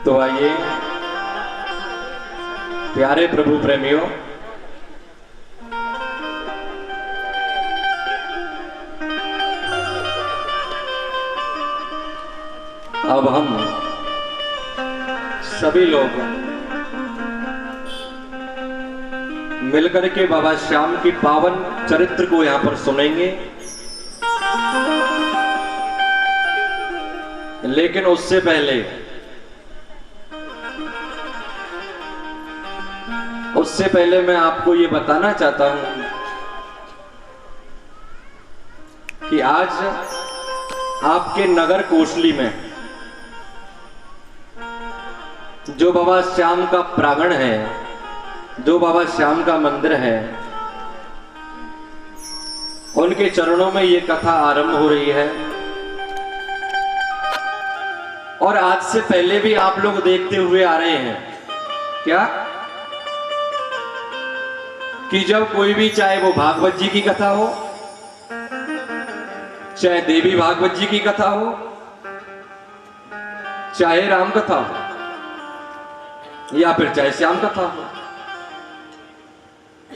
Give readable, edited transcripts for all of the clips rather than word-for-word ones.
तो आइए प्यारे प्रभु प्रेमियों, अब हम सभी लोग मिलकर के बाबा श्याम की पावन चरित्र को यहां पर सुनेंगे। लेकिन उससे पहले मैं आपको ये बताना चाहता हूं कि आज आपके नगर कोसली में जो बाबा श्याम का प्रांगण है, जो बाबा श्याम का मंदिर है, उनके चरणों में ये कथा आरंभ हो रही है। और आज से पहले भी आप लोग देखते हुए आ रहे हैं क्या कि जब कोई भी, चाहे वो भागवत जी की कथा हो, चाहे देवी भागवत जी की कथा हो, चाहे राम कथा हो, या फिर चाहे श्याम कथा हो,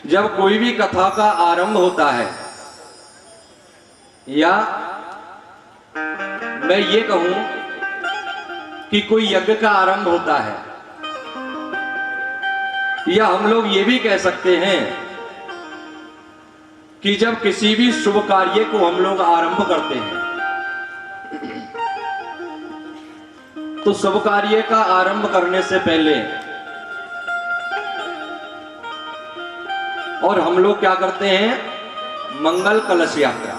जब कोई भी कथा का आरंभ होता है, या मैं ये कहूं कि कोई यज्ञ का आरंभ होता है, या हम लोग ये भी कह सकते हैं कि जब किसी भी शुभ कार्य को हम लोग आरंभ करते हैं, तो शुभ कार्य का आरंभ करने से पहले और हम लोग क्या करते हैं, मंगल कलश यात्रा,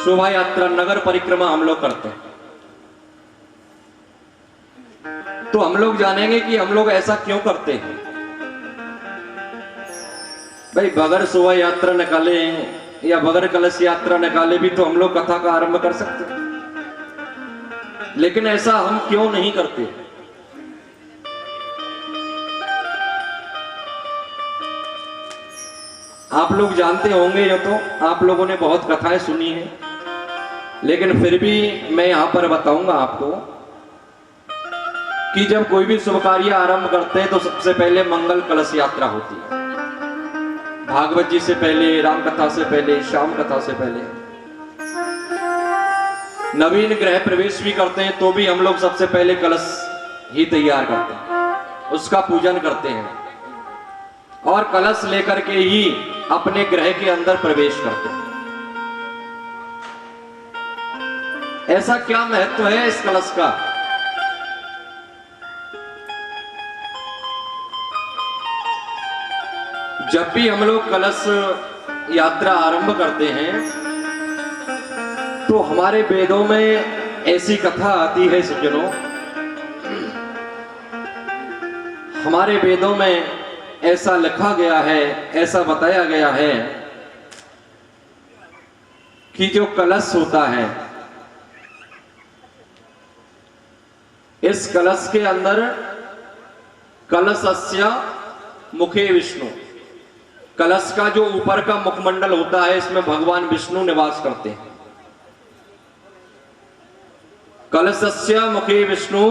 शोभा यात्रा, नगर परिक्रमा हम लोग करते हैं। तो हम लोग जानेंगे कि हम लोग ऐसा क्यों करते हैं। भाई बगैर शोभा यात्रा निकाले या बगैर कलश यात्रा निकाले भी तो हम लोग कथा का आरंभ कर सकते हैं, लेकिन ऐसा हम क्यों नहीं करते। आप लोग जानते होंगे, या तो आप लोगों ने बहुत कथाएं सुनी हैं, लेकिन फिर भी मैं यहां पर बताऊंगा आपको कि जब कोई भी शुभ कार्य आरंभ करते हैं तो सबसे पहले मंगल कलश यात्रा होती है। भागवत जी से पहले, राम कथा से पहले, श्याम कथा से पहले। नवीन गृह प्रवेश भी करते हैं तो भी हम लोग सबसे पहले कलश ही तैयार करते हैं, उसका पूजन करते हैं और कलश लेकर के ही अपने गृह के अंदर प्रवेश करते हैं। ऐसा क्या महत्व है इस कलश का? जब भी हम लोग कलश यात्रा आरंभ करते हैं तो हमारे वेदों में ऐसी कथा आती है सज्जनों, हमारे वेदों में ऐसा लिखा गया है, ऐसा बताया गया है कि जो कलश होता है, इस कलश के अंदर कलशस्य मुखे विष्णु, कलश का जो ऊपर का मुखमंडल होता है, इसमें भगवान विष्णु निवास करते हैं। कलशस्य मुखे विष्णु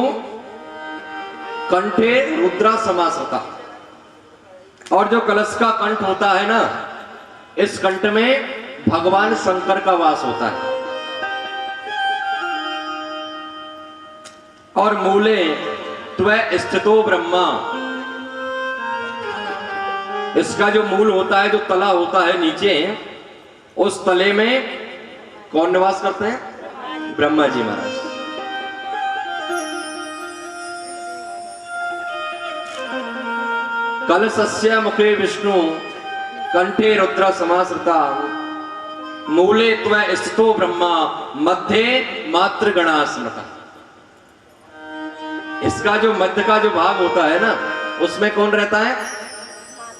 कंठे रुद्रा समासता, और जो कलश का कंठ होता है ना, इस कंठ में भगवान शंकर का वास होता है। और मूले त्वय स्थितो ब्रह्मा, इसका जो मूल होता है, जो तला होता है नीचे, उस तले में कौन निवास करते हैं? ब्रह्मा जी महाराज। कलशस्य मुखे विष्णु कंठे रुद्र समाश्रिता मूले त्वं स्थितो ब्रह्मा मध्य मातृ गणा स्मृता। इसका जो मध्य का जो भाग होता है ना, उसमें कौन रहता है?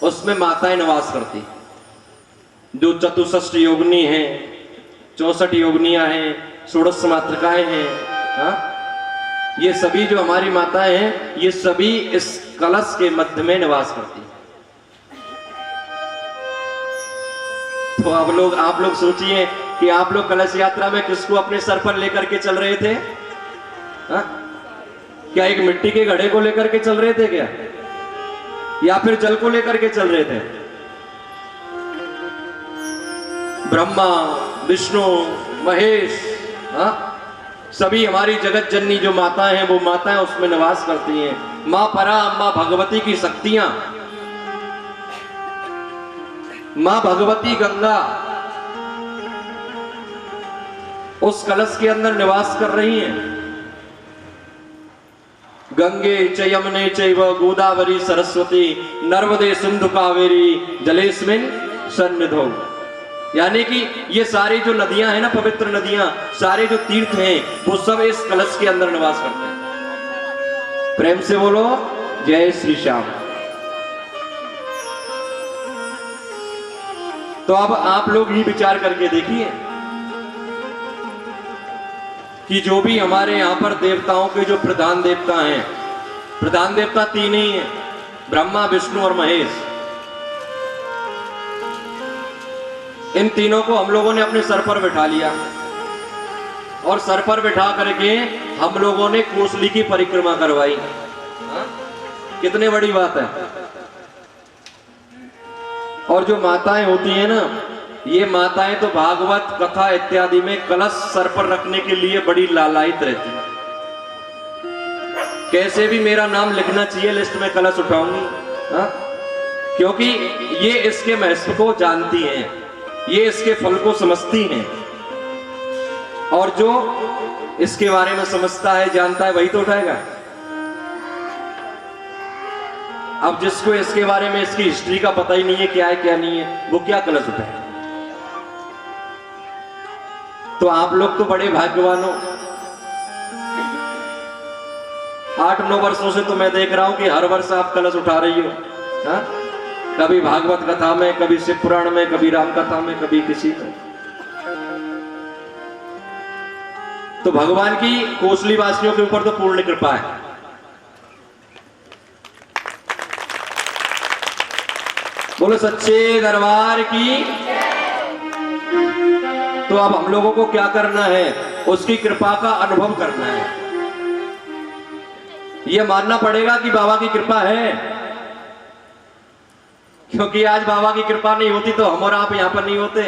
उसमें माताएं निवास करती। जो 64 योगिनी हैं, 64 योगिनियां हैं, 16 मातृकाएं हैं, हाँ? ये सभी जो हमारी माताएं हैं, ये सभी इस कलश के मध्य में निवास करती हैं। तो आप लोग सोचिए कि आप लोग कलश यात्रा में किसको अपने सर पर लेकर के चल रहे थे? हाँ? क्या एक मिट्टी के घड़े को लेकर के चल रहे थे क्या, या फिर जल को लेकर के चल रहे थे? ब्रह्मा, विष्णु, महेश, हाँ? सभी हमारी जगत जननी जो माताएं हैं, वो माताएं उसमें निवास करती हैं। मां परा, मां भगवती की शक्तियां, मां भगवती गंगा उस कलश के अंदर निवास कर रही हैं। गंगे च यमुने चैव गोदावरी सरस्वती नर्मदे सिंधु कावेरी जलेस्मिन् सन्निधौ। यानी कि ये सारी जो नदियां हैं ना, पवित्र नदियां, सारे जो तीर्थ हैं, वो सब इस कलश के अंदर निवास करते हैं। प्रेम से बोलो जय श्री श्याम। तो अब आप लोग ही विचार करके देखिए कि जो भी हमारे यहां पर देवताओं के जो प्रधान देवता हैं, प्रधान देवता 3 ही हैं, ब्रह्मा, विष्णु और महेश। इन तीनों को हम लोगों ने अपने सर पर बिठा लिया और सर पर बिठा करके हम लोगों ने कोसली की परिक्रमा करवाई। हाँ? कितनी बड़ी बात है। और जो माताएं होती हैं ना, ये माताएं तो भागवत कथा इत्यादि में कलश सर पर रखने के लिए बड़ी लालायित रहती हैं। कैसे भी मेरा नाम लिखना चाहिए, लिस्ट में कलश उठाऊंगी। हाँ? क्योंकि ये इसके महत्व को जानती हैं, ये इसके फल को समझती हैं, और जो इसके बारे में समझता है, जानता है, वही तो उठाएगा। अब जिसको इसके बारे में, इसकी हिस्ट्री का पता ही नहीं है, क्या है क्या नहीं है, वो क्या कलश उठाएगा? तो आप लोग तो बड़े भाग्यवान हो। 8-9 वर्षों से तो मैं देख रहा हूं कि हर वर्ष आप कलश उठा रही हो। हाँ? कभी भागवत कथा में, कभी शिव पुराण में, कभी राम कथा में, कभी किसी में। तो भगवान की कोसली वासियों के ऊपर तो पूर्ण कृपा है। बोलो सच्चे दरबार की। तो अब हम लोगों को क्या करना है? उसकी कृपा का अनुभव करना है। यह मानना पड़ेगा कि बाबा की कृपा है, क्योंकि आज बाबा की कृपा नहीं होती तो हम और आप यहां पर नहीं होते।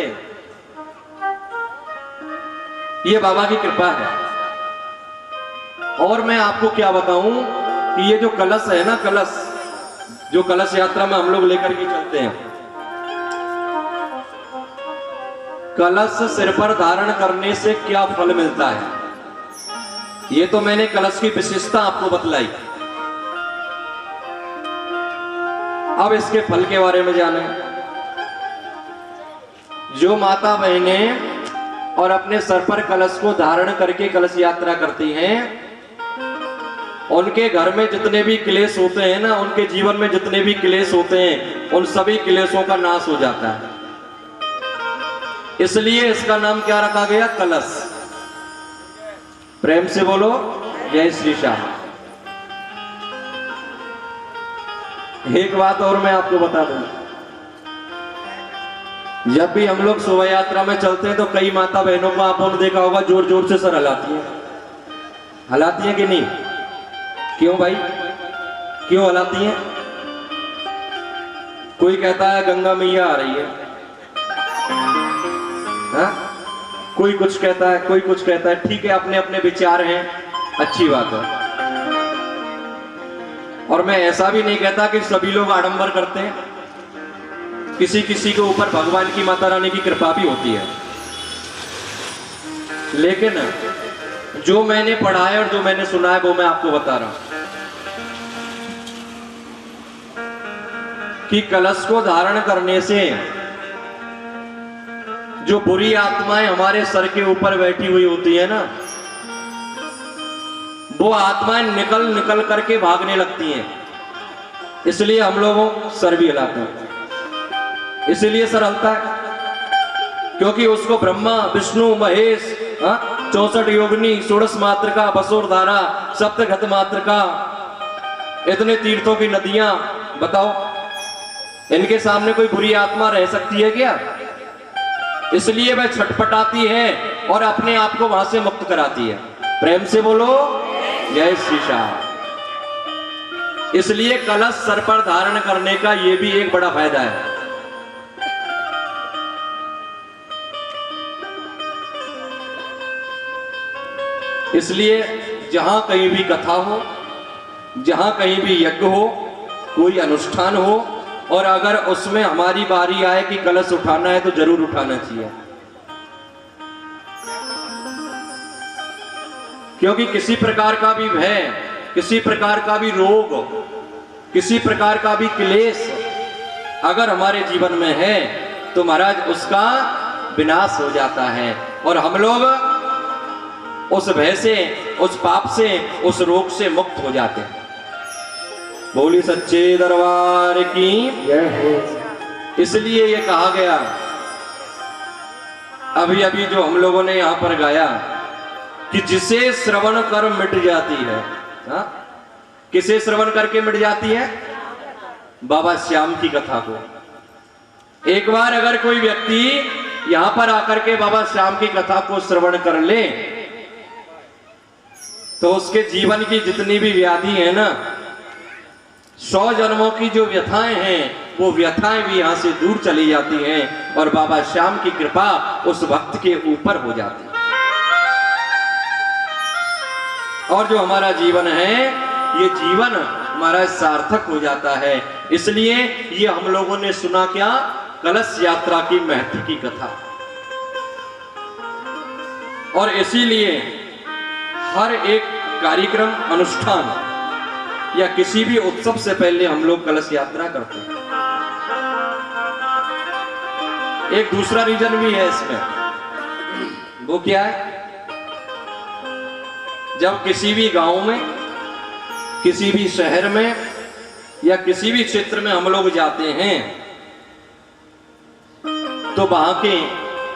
ये बाबा की कृपा है। और मैं आपको क्या बताऊं कि ये जो कलश है ना, कलश जो कलश यात्रा में हम लोग लेकर के चलते हैं, कलश सिर पर धारण करने से क्या फल मिलता है, ये तो मैंने कलश की विशेषता आपको बतलाई। अब इसके फल के बारे में जाने। जो माता बहनें और अपने सर पर कलश को धारण करके कलश यात्रा करती हैं, उनके घर में जितने भी क्लेश होते हैं ना, उनके जीवन में जितने भी क्लेश होते हैं, उन सभी क्लेशों का नाश हो जाता है। इसलिए इसका नाम क्या रखा गया? कलश। प्रेम से बोलो जय श्री श्याम। एक बात और मैं आपको बता दूं, जब भी हम लोग शोभा यात्रा में चलते हैं तो कई माता बहनों को आपने देखा होगा जोर जोर से सर हिलाती हैं। हिलाती हैं कि नहीं? क्यों भाई, क्यों हिलाती हैं? कोई कहता है गंगा मैया आ रही है, हाँ? कोई कुछ कहता है, कोई कुछ कहता है। ठीक है, अपने अपने विचार हैं, अच्छी बात है। और मैं ऐसा भी नहीं कहता कि सभी लोग आडंबर करते हैं। किसी किसी के ऊपर भगवान की माता रानी की कृपा भी होती है। लेकिन जो मैंने पढ़ा है और जो मैंने सुना है वो मैं आपको बता रहा हूं कि कलश को धारण करने से जो बुरी आत्माएं हमारे सर के ऊपर बैठी हुई होती है ना, वो आत्माएं निकल निकल करके भागने लगती हैं। इसलिए हम लोगों सर भी हिलाते हैं। इसलिए सर हलता है क्योंकि उसको ब्रह्मा विष्णु महेश 64 योगिनी 16 मातृका बसोर धारा सप्तघत मातृका इतने तीर्थों की नदियां, बताओ इनके सामने कोई बुरी आत्मा रह सकती है क्या? इसलिए वह छटपटाती है और अपने आप को वहां से मुक्त कराती है। प्रेम से बोलो जय श्री श्याम। इसलिए कलश सर पर धारण करने का यह भी एक बड़ा फायदा है। इसलिए जहां कहीं भी कथा हो, जहां कहीं भी यज्ञ हो, कोई अनुष्ठान हो, और अगर उसमें हमारी बारी आए कि कलश उठाना है तो जरूर उठाना चाहिए। क्योंकि किसी प्रकार का भी भय, किसी प्रकार का भी रोग, किसी प्रकार का भी क्लेश अगर हमारे जीवन में है तो महाराज उसका विनाश हो जाता है और हम लोग उस भय से, उस पाप से, उस रोग से मुक्त हो जाते हैं। बोली सच्चे दरबार की जय हो। इसलिए ये कहा गया, अभी अभी जो हम लोगों ने यहां पर गाया कि जिसे श्रवण कर मिट जाती है, किसे श्रवण करके मिट जाती है? बाबा श्याम की कथा को। एक बार अगर कोई व्यक्ति यहां पर आकर के बाबा श्याम की कथा को श्रवण कर ले तो उसके जीवन की जितनी भी व्याधि है ना, 100 जन्मों की जो व्यथाएं हैं वो व्यथाएं भी यहां से दूर चली जाती हैं और बाबा श्याम की कृपा उस भक्त के ऊपर हो जाती है। और जो हमारा जीवन है ये जीवन हमारा सार्थक हो जाता है। इसलिए ये हम लोगों ने सुना क्या? कलश यात्रा की महत्व की कथा। और इसीलिए हर एक कार्यक्रम, अनुष्ठान या किसी भी उत्सव से पहले हम लोग कलश यात्रा करते हैं। एक दूसरा रीजन भी है इसमें, वो क्या है? जब किसी भी गांव में, किसी भी शहर में या किसी भी क्षेत्र में हम लोग जाते हैं तो वहां के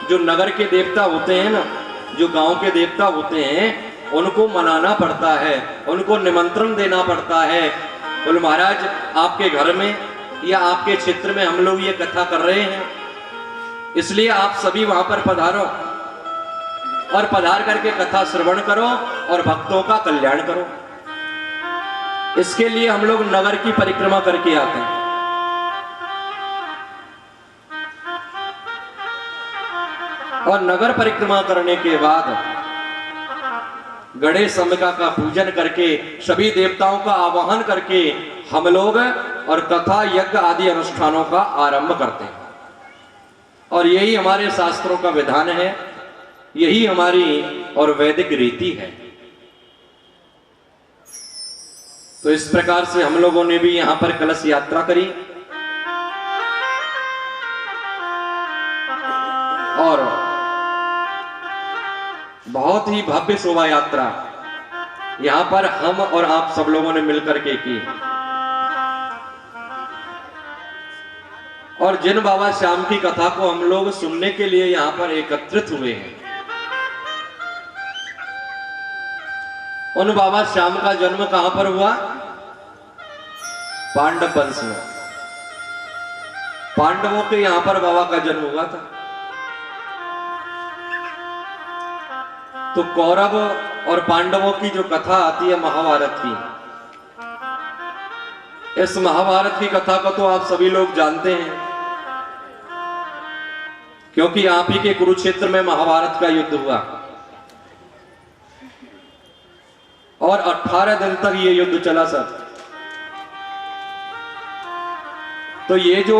जो नगर के देवता होते हैं ना, जो गांव के देवता होते हैं, उनको मनाना पड़ता है, उनको निमंत्रण देना पड़ता है। बोले महाराज आपके घर में या आपके क्षेत्र में हम लोग ये कथा कर रहे हैं, इसलिए आप सभी वहां पर पधारो और पधार करके कथा श्रवण करो और भक्तों का कल्याण करो। इसके लिए हम लोग नगर की परिक्रमा करके आते हैं। और नगर परिक्रमा करने के बाद गणेश अंबिका का पूजन करके, सभी देवताओं का आवाहन करके हम लोग और कथा यज्ञ आदि अनुष्ठानों का आरंभ करते हैं। और यही हमारे शास्त्रों का विधान है, यही हमारी और वैदिक रीति है। तो इस प्रकार से हम लोगों ने भी यहां पर कलश यात्रा करी और बहुत ही भव्य शोभा यात्रा यहां पर हम और आप सब लोगों ने मिलकर के की। और जिन बाबा श्याम की कथा को हम लोग सुनने के लिए यहां पर एकत्रित हुए हैं, उन बाबा श्याम का जन्म कहां पर हुआ? पांडव वंश में। पांडवों के यहां पर बाबा का जन्म हुआ था। तो कौरव और पांडवों की जो कथा आती है महाभारत की, इस महाभारत की कथा को तो आप सभी लोग जानते हैं, क्योंकि आप ही के कुरुक्षेत्र में महाभारत का युद्ध हुआ और 18 दिन तक ये युद्ध चला। सब तो ये जो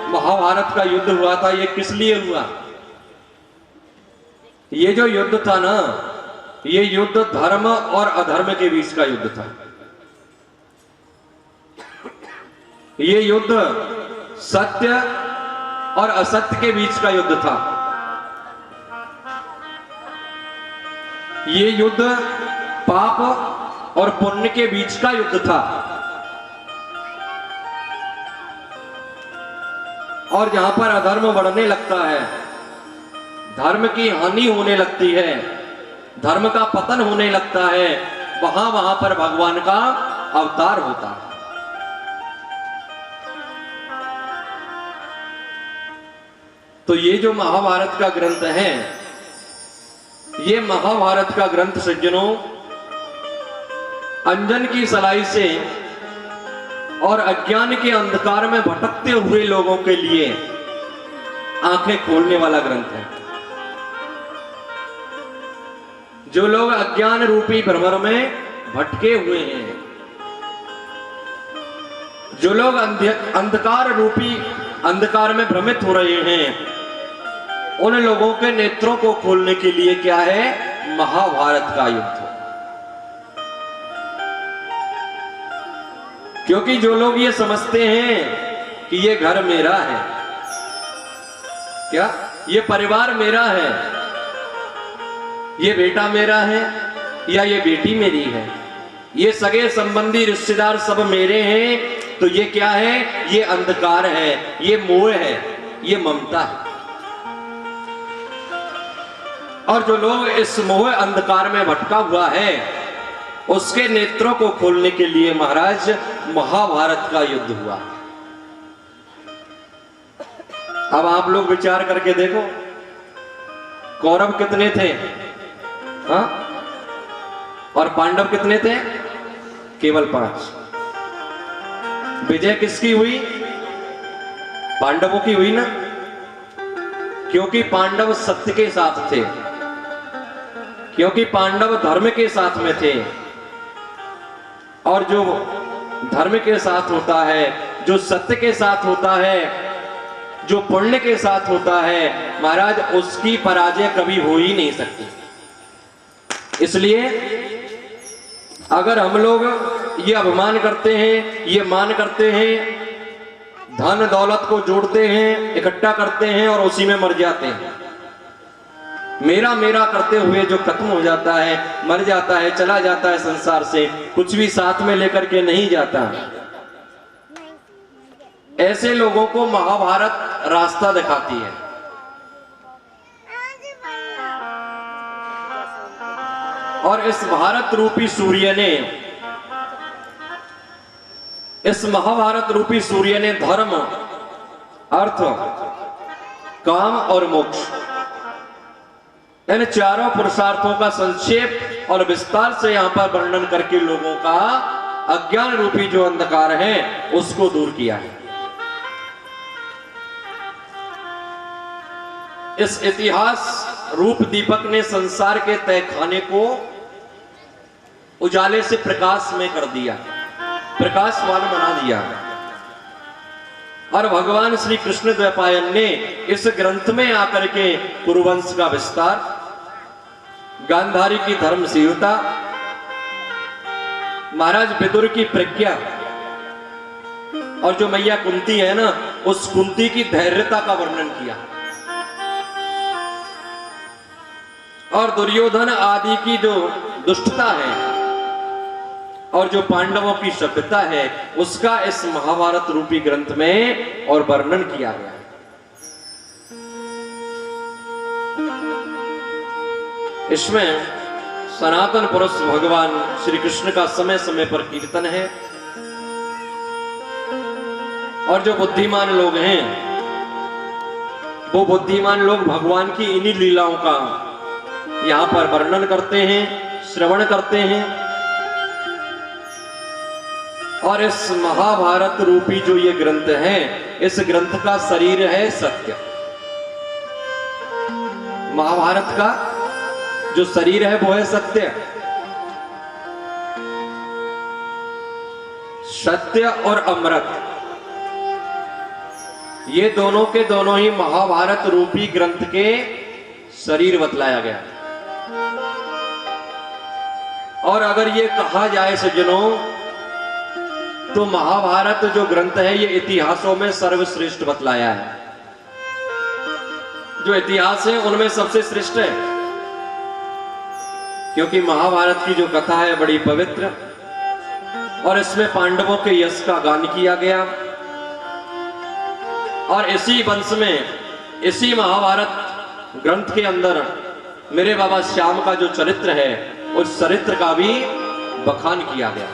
महाभारत का युद्ध हुआ था, ये किस लिए हुआ? ये जो युद्ध था ना, ये युद्ध धर्म और अधर्म के बीच का युद्ध था। ये युद्ध सत्य और असत्य के बीच का युद्ध था। ये युद्ध पाप और पुण्य के बीच का युद्ध था। और जहां पर अधर्म बढ़ने लगता है, धर्म की हानि होने लगती है, धर्म का पतन होने लगता है, वहां पर भगवान का अवतार होता है। तो ये जो महाभारत का ग्रंथ है, ये महाभारत का ग्रंथ सज्जनों अंजन की सलाई से और अज्ञान के अंधकार में भटकते हुए लोगों के लिए आंखें खोलने वाला ग्रंथ है। जो लोग अज्ञान रूपी भ्रमर में भटके हुए हैं, जो लोग अंधकार रूपी अंधकार में भ्रमित हो रहे हैं, उन लोगों के नेत्रों को खोलने के लिए क्या है? महाभारत का युद्ध। क्योंकि जो लोग ये समझते हैं कि ये घर मेरा है, क्या ये परिवार मेरा है, ये बेटा मेरा है या ये बेटी मेरी है, ये सगे संबंधी रिश्तेदार सब मेरे हैं, तो ये क्या है? ये अंधकार है, ये मोह है, ये ममता है। और जो लोग इस मोह अंधकार में भटका हुआ है, उसके नेत्रों को खोलने के लिए महाराज महाभारत का युद्ध हुआ। अब आप लोग विचार करके देखो, कौरव कितने थे? हाँ? और पांडव कितने थे? केवल 5। विजय किसकी हुई? पांडवों की हुई ना, क्योंकि पांडव सत्य के साथ थे, क्योंकि पांडव धर्म के साथ में थे। और जो धर्म के साथ होता है, जो सत्य के साथ होता है, जो पुण्य के साथ होता है, महाराज उसकी पराजय कभी हो ही नहीं सकती। इसलिए अगर हम लोग ये अभिमान करते हैं, ये मान करते हैं, धन दौलत को जोड़ते हैं, इकट्ठा करते हैं और उसी में मर जाते हैं, मेरा मेरा करते हुए जो खत्म हो जाता है, मर जाता है, चला जाता है संसार से, कुछ भी साथ में लेकर के नहीं जाता, ऐसे लोगों को महाभारत रास्ता दिखाती है। और इस भारत रूपी सूर्य ने, इस महाभारत रूपी सूर्य ने धर्म, अर्थ, काम और मोक्ष, इन चारों पुरुषार्थों का संक्षेप और विस्तार से यहां पर वर्णन करके लोगों का अज्ञान रूपी जो अंधकार है उसको दूर किया है। इस इतिहास रूप दीपक ने संसार के तहखाने को उजाले से प्रकाश में कर दिया, प्रकाशवान बना दिया। और भगवान श्री कृष्ण द्वैपायन ने इस ग्रंथ में आकर के कुरुवंश का विस्तार, गांधारी की धर्मशीलता, महाराज विदुर की प्रज्ञा, और जो मैया कुंती है ना, उस कुंती की धैर्यता का वर्णन किया। और दुर्योधन आदि की जो दुष्टता है और जो पांडवों की सभ्यता है, उसका इस महाभारत रूपी ग्रंथ में और वर्णन किया गया है। इसमें सनातन पुरुष भगवान श्री कृष्ण का समय समय पर कीर्तन है। और जो बुद्धिमान लोग हैं, वो बुद्धिमान लोग भगवान की इन्हीं लीलाओं का यहां पर वर्णन करते हैं, श्रवण करते हैं। और इस महाभारत रूपी जो ये ग्रंथ है, इस ग्रंथ का शरीर है सत्य। महाभारत का जो शरीर है वो है सत्य। सत्य और अमृत, ये दोनों के दोनों ही महाभारत रूपी ग्रंथ के शरीर बतलाया गया। और अगर ये कहा जाए सज्जनों, तो महाभारत जो ग्रंथ है ये इतिहासों में सर्वश्रेष्ठ बतलाया है। जो इतिहास है उनमें सबसे श्रेष्ठ है, क्योंकि महाभारत की जो कथा है बड़ी पवित्र, और इसमें पांडवों के यश का गान किया गया। और इसी वंश में, इसी महाभारत ग्रंथ के अंदर मेरे बाबा श्याम का जो चरित्र है उस चरित्र का भी बखान किया गया।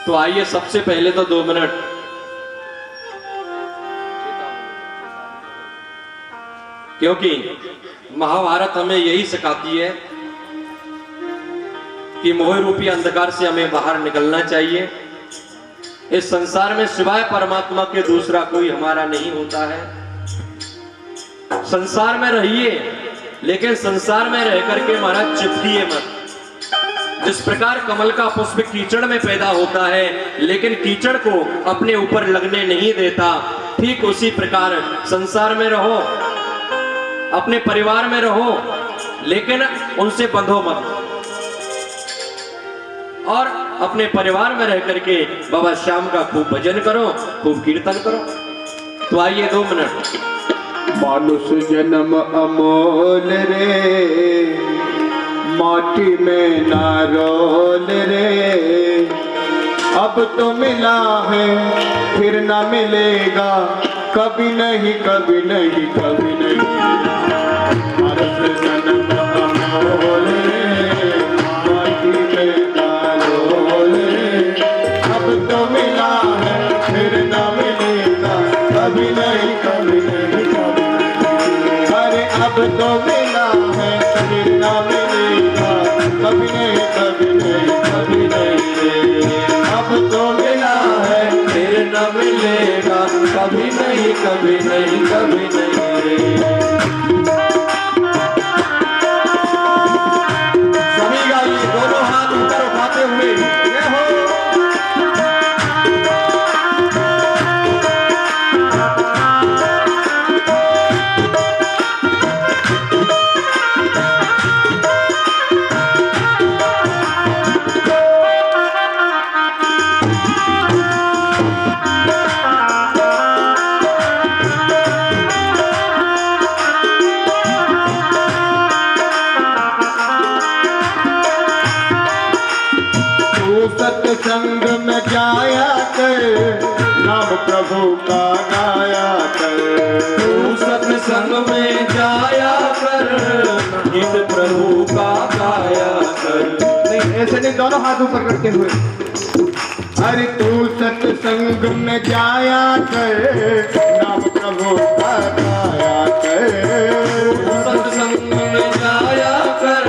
तो आइए सबसे पहले तो 2 मिनट क्योंकि महाभारत हमें यही सिखाती है कि मोह रूपी अंधकार से हमें बाहर निकलना चाहिए। इस संसार में सिवाय परमात्मा के दूसरा कोई हमारा नहीं होता है। संसार में रहिए, लेकिन संसार में रह करके महाराज चिपकिए मत। जिस प्रकार कमल का पुष्प कीचड़ में पैदा होता है लेकिन कीचड़ को अपने ऊपर लगने नहीं देता, ठीक उसी प्रकार संसार में रहो, अपने परिवार में रहो, लेकिन उनसे बंधो मत, और अपने परिवार में रह करके बाबा श्याम का खूब भजन करो, खूब कीर्तन करो। तो आइए 2 मिनट। मानुष जन्म अमोल रे, माटी में ना रोल रे। अब तो मिला है फिर ना मिलेगा, कभी नहीं कभी नहीं कभी नहीं। मानुष जन्म अमोल रे, माटी में ना रोल रे। अब तो मिला है फिर ना मिलेगा, कभी नहीं कभी नहीं कभी नहीं। अरे अब तो मिला है फिर ना मिलेगा, कभी नहीं कभी नहीं कभी नहीं। अब तो मिला है फिर न मिलेगा, कभी नहीं कभी नहीं कभी नहीं। सभी गाइए, दोनों हाथ ऊपर उठाते हुए जय हो। सत्संग में जाया कर, नाम प्रभु का गाया कर। तू सत्संग में जाया कर, गीत प्रभु का गाया कर। नहीं ऐसे नहीं, दोनों हाथ ऊपर करते हुए। अरे तू सत्संग में जाया कर, नाम प्रभु का गाया कर। सत्संग में जाया कर,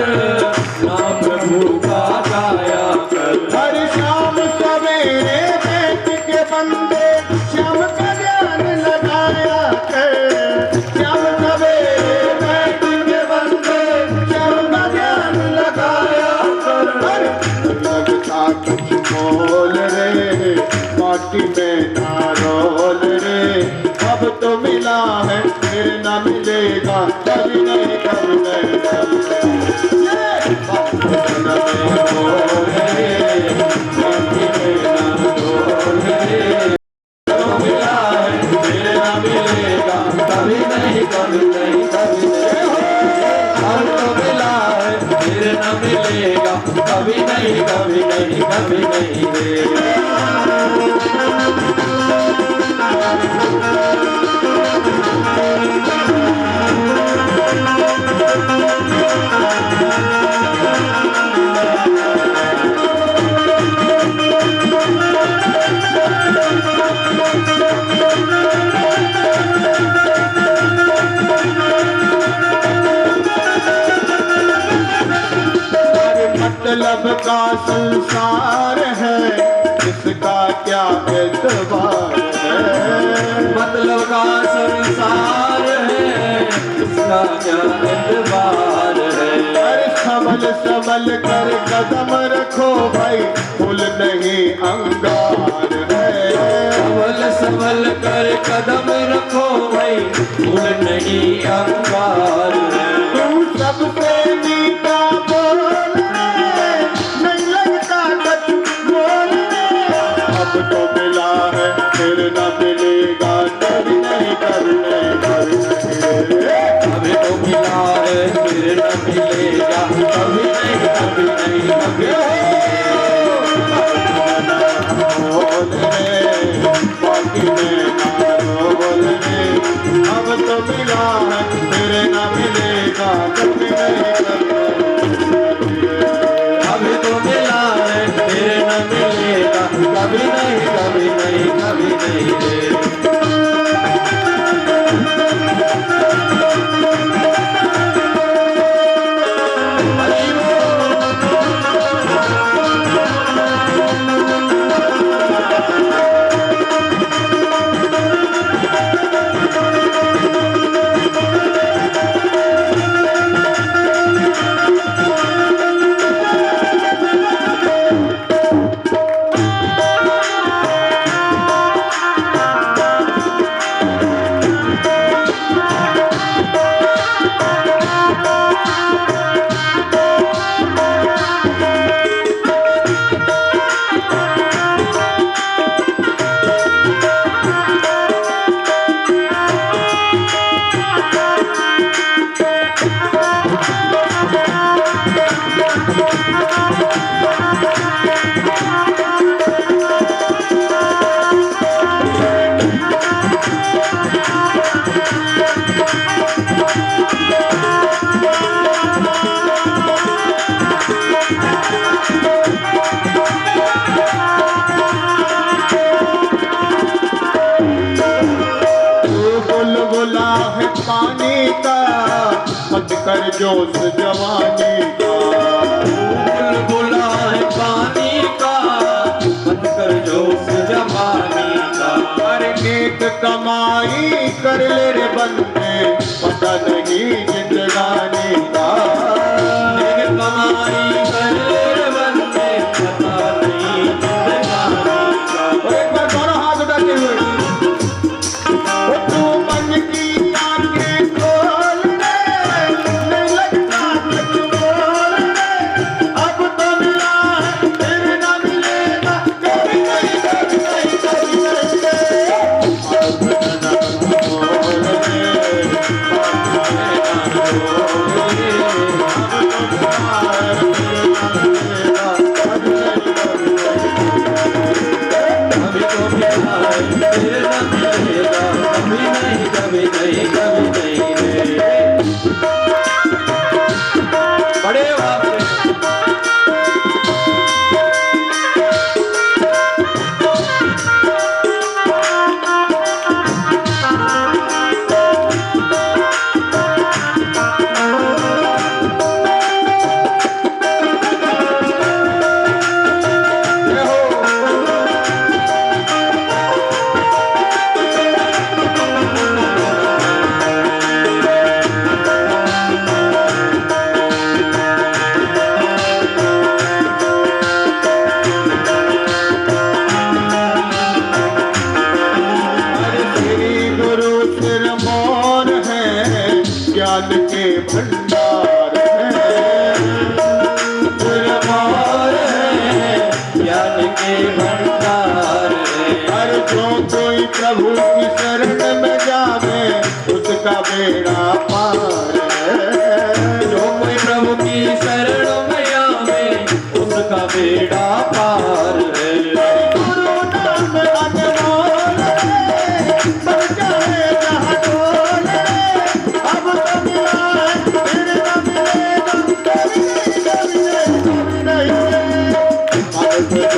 नाम प्रभु का गाया कर। हर शाम सवेरे बैठ के बंदे श्याम का ध्यान लगाया कर। श्याम सवेरे बैठ के बंदे श्याम का ध्यान लगाया कर। लगता कुछ बोल रे, माटी में ना रोल रे। अब तो मिला है फिर ना मिलेगा, कभी नहीं कभी नहीं कभी नहीं। कभी नहीं कभी नहीं कभी नहीं। मतलब का संसार है, इसका क्या एतबार है। मतलब का संसार है, इसका क्या एतबार है। अरे संभल संभल कर कदम रखो भाई, फूल नहीं अंगार है। संभल संभल कर कदम रखो भाई, फूल नहीं अंगार है। तू सबसे मीठा बोल रे, नहीं लगता कुछ बोल रे। अब तो मिला है फिर न मिलेगा, कभी नहीं कभी नहीं कभी नहीं। अभी तो मिला है फिर न मिलेगा, कभी नहीं कभी नहीं कभी नहीं। बोल रे बाकी में ना बोल रे। अब तो मिला है फिर न मिलेगा, कभी नहीं कभी नहीं। अभी तो मिला है फिर न मिलेगा, कभी नहीं कभी नहीं कभी नहीं रे। बुलबुला है पानी का, मत कर जोश जवानी का। बुलबुला है पानी का, मत कर जोश जवानी का। कर नेक कमाई कर ले रे बंदे, पता नहीं जिंदगानी का। नेक कमाई कर ले रे बंदे, पता नहीं जिंदगानी का। और एक बार दोनों हाथ उठाते हुए, तू मन की आंखें खोल रे, नहीं लगता कुछ बोल रे। अब तो मिला है फिर न मिलेगा, कभी नहीं कभी नहीं कभी नहीं। अब न बोल रे अभी तो मिला है फिर न मिलेगा, कभी नहीं कभी नहीं कभी नहीं रे। बड़े बाप रे। ज्ञान के भंडार है, दरबार है, ज्ञान के भंडार है। हर जो कोई प्रभु की शरण में जावे, उसका बेड़ा पार है। जो कोई प्रभु की शरण में आवे, उसका बेड़ा पार है। गुरु नाम अनमोल है, सब चाहे जहाँ डोल है। अब तो मिला है फिर न मिलेगा, कभी नहीं कभी नहीं कभी नहीं। अब तो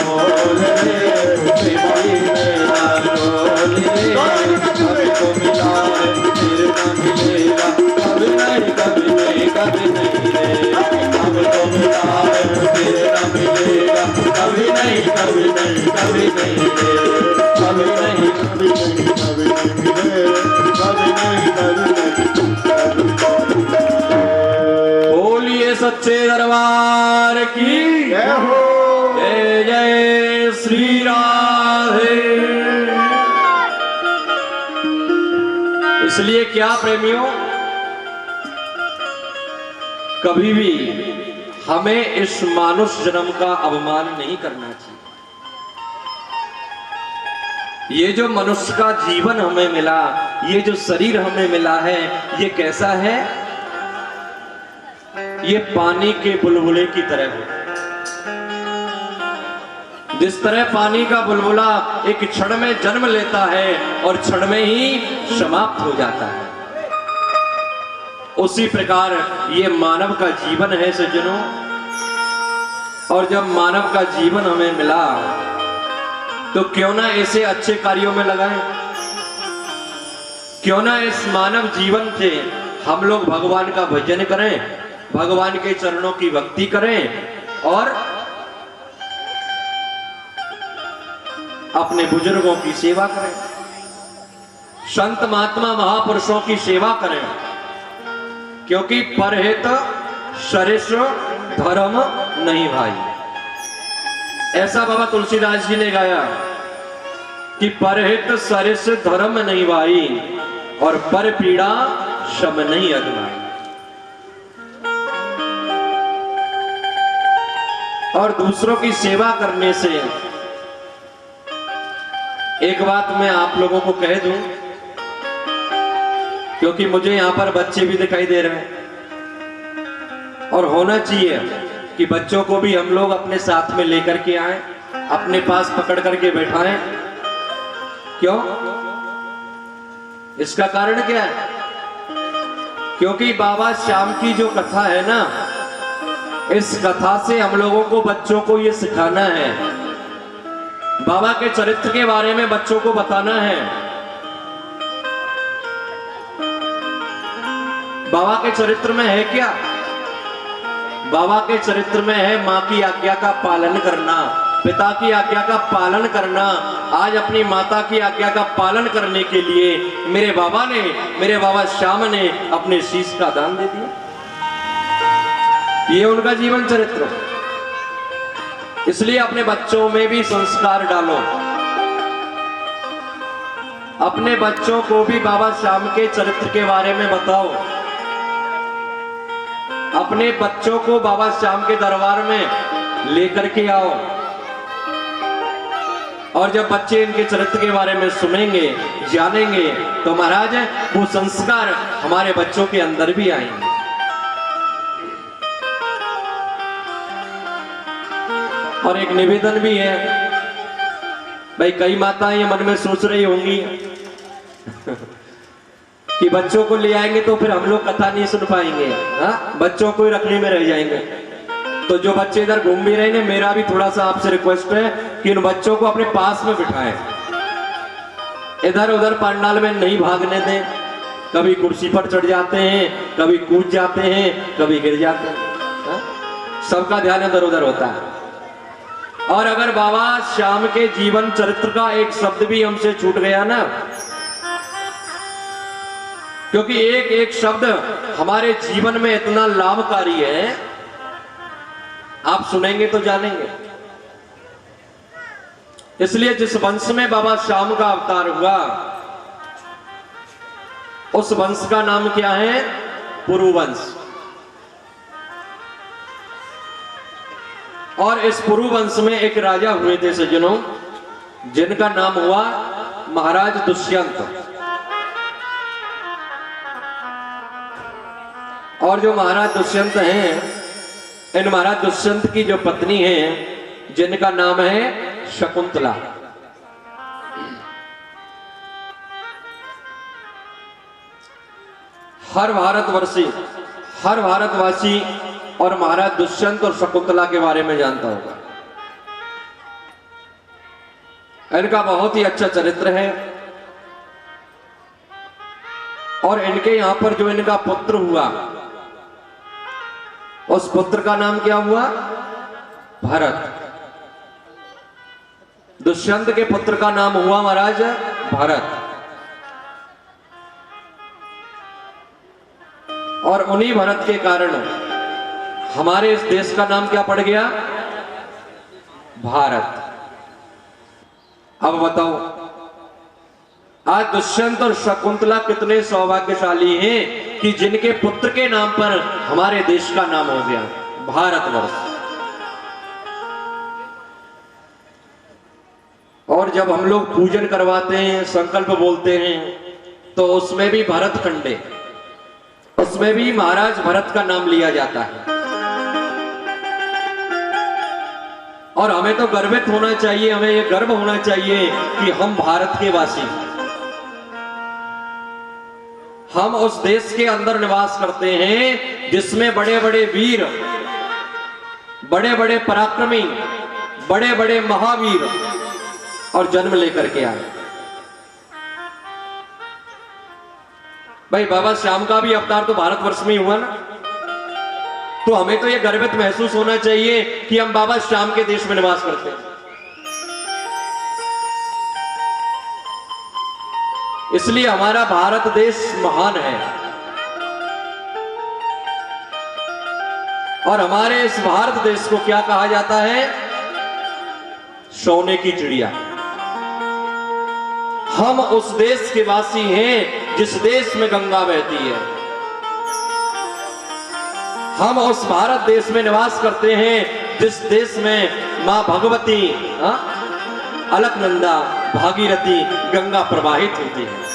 बोल रे प्रेमी मेरा बोल रे, अभी तो मिला है फिर न मिलेगा, कभी नहीं कभी नहीं कभी नहीं रे। अभी तो मिला है फिर न मिलेगा, कभी नहीं कभी नहीं कभी नहीं रे। कभी नहीं कभी नहीं कभी नहीं मिले, कभी नहीं कभी नहीं। बोलिए सच्चे दरबार की जय हो। जय जय श्री राधे। इसलिए क्या प्रेमियों, कभी भी हमें इस मानुष जन्म का अवमान नहीं करना चाहिए। ये जो मनुष्य का जीवन हमें मिला, ये जो शरीर हमें मिला है, ये कैसा है? ये पानी के बुलबुले की तरह है। जिस तरह पानी का बुलबुला एक क्षण में जन्म लेता है और क्षण में ही समाप्त हो जाता है, उसी प्रकार ये मानव का जीवन है सज्जनों। और जब मानव का जीवन हमें मिला तो क्यों ना ऐसे अच्छे कार्यों में लगाएं, क्यों ना इस मानव जीवन से हम लोग भगवान का भजन करें, भगवान के चरणों की भक्ति करें और अपने बुजुर्गों की सेवा करें, संत महात्मा महापुरुषों की सेवा करें। क्योंकि परहित सरिस धर्म नहीं भाई, ऐसा बाबा तुलसीदास जी ने गाया कि परहित सरिस धर्म नहीं भाई और पर पीड़ा शम नहीं अगुनाई। और दूसरों की सेवा करने से एक बात मैं आप लोगों को कह दूं, क्योंकि मुझे यहां पर बच्चे भी दिखाई दे रहे हैं और होना चाहिए कि बच्चों को भी हम लोग अपने साथ में लेकर के आए, अपने पास पकड़ करके बैठाएं। क्यों? इसका कारण क्या है? क्योंकि बाबा श्याम की जो कथा है ना, इस कथा से हम लोगों को बच्चों को ये सिखाना है, बाबा के चरित्र के बारे में बच्चों को बताना है। बाबा के चरित्र में है क्या? बाबा के चरित्र में है मां की आज्ञा का पालन करना, पिता की आज्ञा का पालन करना। आज अपनी माता की आज्ञा का पालन करने के लिए मेरे बाबा श्याम ने अपने शीश का दान दे दिया। ये उनका जीवन चरित्र। इसलिए अपने बच्चों में भी संस्कार डालो, अपने बच्चों को भी बाबा श्याम के चरित्र के बारे में बताओ, अपने बच्चों को बाबा श्याम के दरबार में लेकर के आओ। और जब बच्चे इनके चरित्र के बारे में सुनेंगे, जानेंगे, तो महाराज वो संस्कार हमारे बच्चों के अंदर भी आएंगे। और एक निवेदन भी है भाई, कई माताएं ये मन में सोच रही होंगी कि बच्चों को ले आएंगे तो फिर हम लोग कथा नहीं सुन पाएंगे, हाँ, बच्चों को ही रखने में रह जाएंगे। तो जो बच्चे इधर घूम भी रहे हैं, मेरा भी थोड़ा सा आपसे रिक्वेस्ट है कि इन बच्चों को अपने पास में बिठाएं, इधर उधर पंडाल में नहीं भागने दें। कभी कुर्सी पर चढ़ जाते हैं, कभी कूद जाते हैं, कभी गिर जाते हैं, हाँ? सबका ध्यान इधर उधर होता है। और अगर बाबा श्याम के जीवन चरित्र का एक शब्द भी हमसे छूट गया ना, क्योंकि एक एक शब्द हमारे जीवन में इतना लाभकारी है, आप सुनेंगे तो जानेंगे। इसलिए जिस वंश में बाबा श्याम का अवतार हुआ, उस वंश का नाम क्या है? पुरुवंश। और इस पुरुवंश में एक राजा हुए थे सज्जनों, जिनका नाम हुआ महाराज दुष्यंत। और जो महाराज दुष्यंत हैं, इन महाराज दुष्यंत की जो पत्नी है, जिनका नाम है शकुंतला। हर भारतवासी और महाराज दुष्यंत और शकुंतला के बारे में जानता होगा। इनका बहुत ही अच्छा चरित्र है। और इनके यहां पर जो इनका पुत्र हुआ, उस पुत्र का नाम क्या हुआ? भरत। दुष्यंत के पुत्र का नाम हुआ महाराज भरत। और उन्हीं भरत के कारण हमारे इस देश का नाम क्या पड़ गया? भारत। अब बताओ, आज दुष्यंत और शकुंतला कितने सौभाग्यशाली हैं कि जिनके पुत्र के नाम पर हमारे देश का नाम हो गया भारतवर्ष। और जब हम लोग पूजन करवाते हैं, संकल्प बोलते हैं, तो उसमें भी भरत खंडे, उसमें भी महाराज भरत का नाम लिया जाता है। और हमें तो गर्वित होना चाहिए, हमें यह गर्व होना चाहिए कि हम भारत के वासी हैं। हम उस देश के अंदर निवास करते हैं जिसमें बड़े बड़े वीर, बड़े बड़े पराक्रमी, बड़े बड़े महावीर और जन्म लेकर के आए। भाई बाबा श्याम का भी अवतार तो भारतवर्ष में ही हुआ ना, तो हमें तो यह गर्वित महसूस होना चाहिए कि हम बाबा श्याम के देश में निवास करते हैं। इसलिए हमारा भारत देश महान है। और हमारे इस भारत देश को क्या कहा जाता है? सोने की चिड़िया। हम उस देश के वासी हैं जिस देश में गंगा बहती है। हम उस भारत देश में निवास करते हैं जिस देश में मां भगवती, अलकनंदा, भागीरथी, गंगा प्रवाहित होती है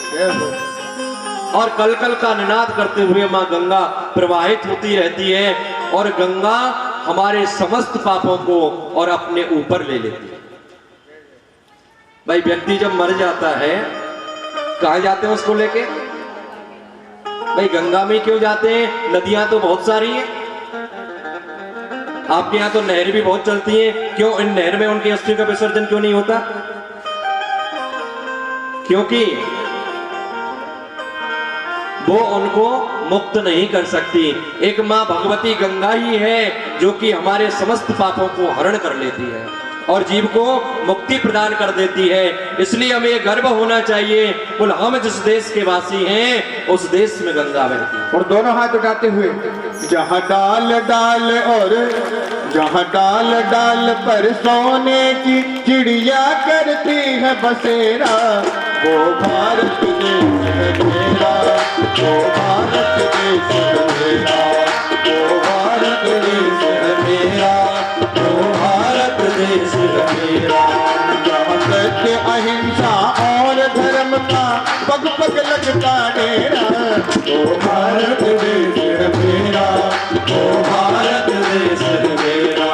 और कल कल का निनाद करते हुए मां गंगा प्रवाहित होती रहती है। और गंगा हमारे समस्त पापों को और अपने ऊपर ले लेती है। भाई व्यक्ति जब मर जाता है कहां जाते हैं उसको लेके? भाई गंगा में क्यों जाते हैं? नदियां तो बहुत सारी हैं, आपके यहां तो नहर भी बहुत चलती हैं, क्यों इन नहर में उनकी अस्थि का विसर्जन क्यों नहीं होता? क्योंकि वो उनको मुक्त नहीं कर सकती। एक मां भगवती गंगा ही है जो कि हमारे समस्त पापों को हरण कर लेती है और जीव को मुक्ति प्रदान कर देती है। इसलिए हमें गर्व होना चाहिए, बोल हम जिस देश के वासी हैं उस देश में गंगा बहती है। और दोनों हाथ उठाते हुए, जहाँ डाल डाल और जहाँ डाल डाल पर सोने की चिड़िया करती है बसेरा, वो भारत देश है मेरा, वो भारत देश है मेरा, वो भारत देश है मेरा, वो भारत देश है मेरा। जहाँ सत्य अहिंसा और धर्म का पग पग लगता डेरा, वो भारत देश है मेरा, वो भारत देश है मेरा।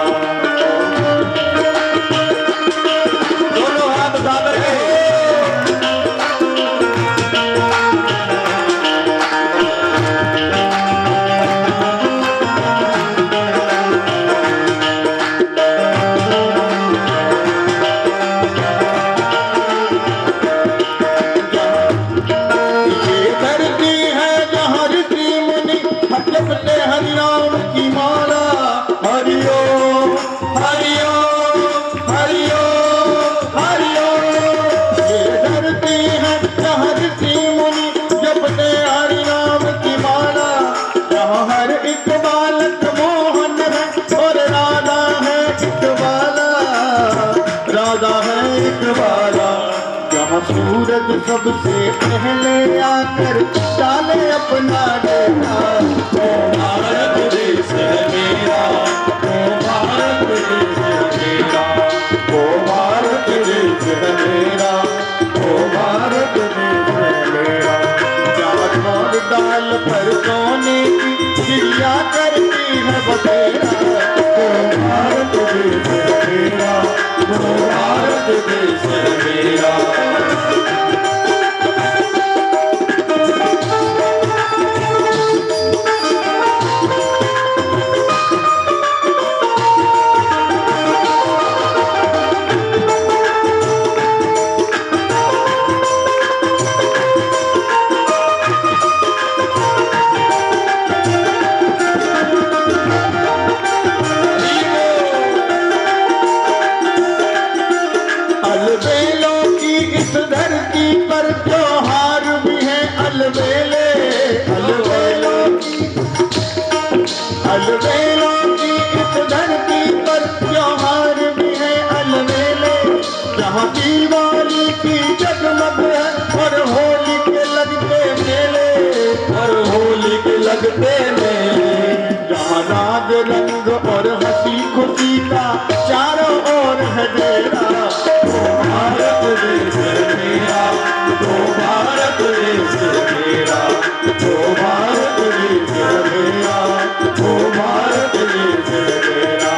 दोनों हाथ उठा करके सूरज सबसे पहले आकर डाले अपना डेरा, वो भारत देश है मेरा, वो भारत देश है मेरा, वो भारत देश है मेरा, वो भारत देश है मेरा। जहाँ डाल डाल पर सोने की चिड़िया करती है बसेरा, वो भारत देश है मेरा, वो भारत देश है मेरा। अलबेलों की इस धरती पर त्योहार भी है अलबेले, जहाँ दिवाली की जगमग है और लगते मेले, जहाँ राग रंग और हंसी खुशी का चारों ओर है डेरा। ओ भारत देश मेरा, ओ भारत देश मेरा, ओ भारत देश मेरा, ओ भारत देश मेरा।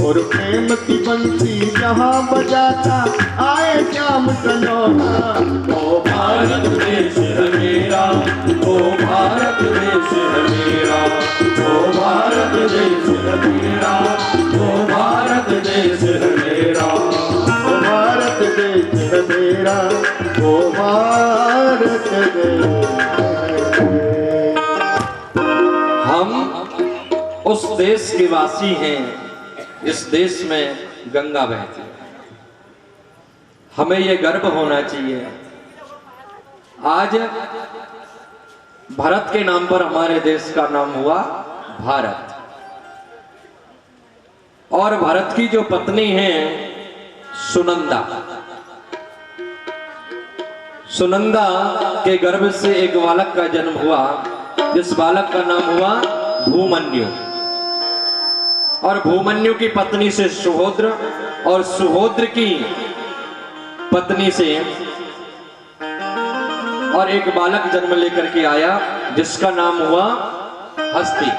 और प्रेम की बंसी जहाँ बजाता आए श्याम सलोना। ओ भारत देश है मेरा, ओ भारत देश है मेरा, ओ भारत देश है मेरा, ओ भारत देश है मेरा, ओ भारत देश है मेरा, ओ भारत देश। हम उस देश के वासी हैं, इस देश में गंगा बहती है, हमें ये गर्व होना चाहिए। आज भारत के नाम पर हमारे देश का नाम हुआ भारत। और भारत की जो पत्नी है सुनंदा, सुनंदा के गर्भ से एक बालक का जन्म हुआ, जिस बालक का नाम हुआ भूमन्यु। और भूमन्यु की पत्नी से सुहोद्र, और सुहोद्र की पत्नी से और एक बालक जन्म लेकर के आया, जिसका नाम हुआ हस्ती।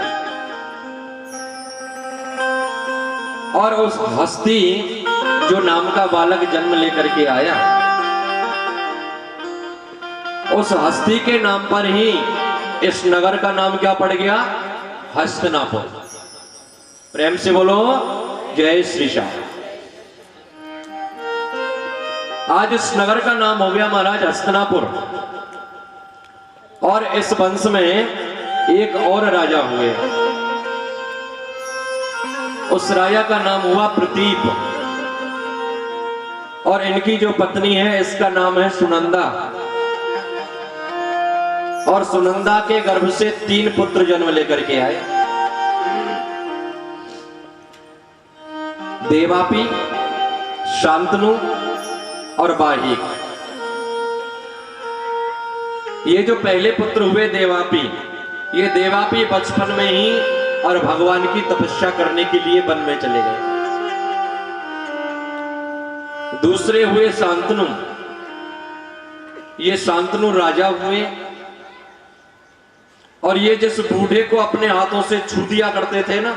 और उस हस्ती जो नाम का बालक जन्म लेकर के आया, उस हस्ती के नाम पर ही इस नगर का नाम क्या पड़ गया? हस्तिनापुर। प्रेम से बोलो जय श्री श्याम। आज इस नगर का नाम हो गया महाराज हस्तिनापुर। और इस वंश में एक और राजा हुए, उस राजा का नाम हुआ प्रतीप। और इनकी जो पत्नी है इसका नाम है सुनंदा। और सुनंदा के गर्भ से 3 पुत्र जन्म लेकर के आए, देवापी, शांतनु और बाहिक। ये जो पहले पुत्र हुए देवापी, ये देवापी बचपन में ही और भगवान की तपस्या करने के लिए वन में चले गए। दूसरे हुए शांतनु, ये शांतनु राजा हुए। और ये जिस बूढ़े को अपने हाथों से छू दिया करते थे ना,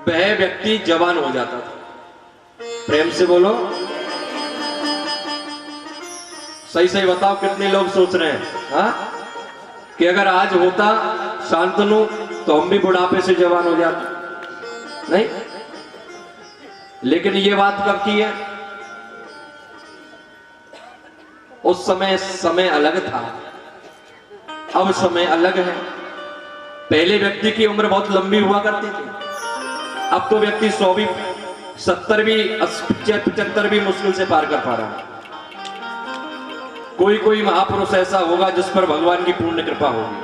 वह व्यक्ति जवान हो जाता था। प्रेम से बोलो सही सही बताओ, कितने लोग सोच रहे हैं हाँ कि अगर आज होता शांतनु तो हम भी बुढ़ापे से जवान हो जाते? नहीं, लेकिन ये बात कब की है? उस समय अलग था, अब समय अलग है। पहले व्यक्ति की उम्र बहुत लंबी हुआ करती थी, अब तो व्यक्ति 100 भी 70 भी 75 भी मुश्किल से पार कर पा रहा है। कोई कोई महापुरुष ऐसा होगा जिस पर भगवान की पूर्ण कृपा होगी।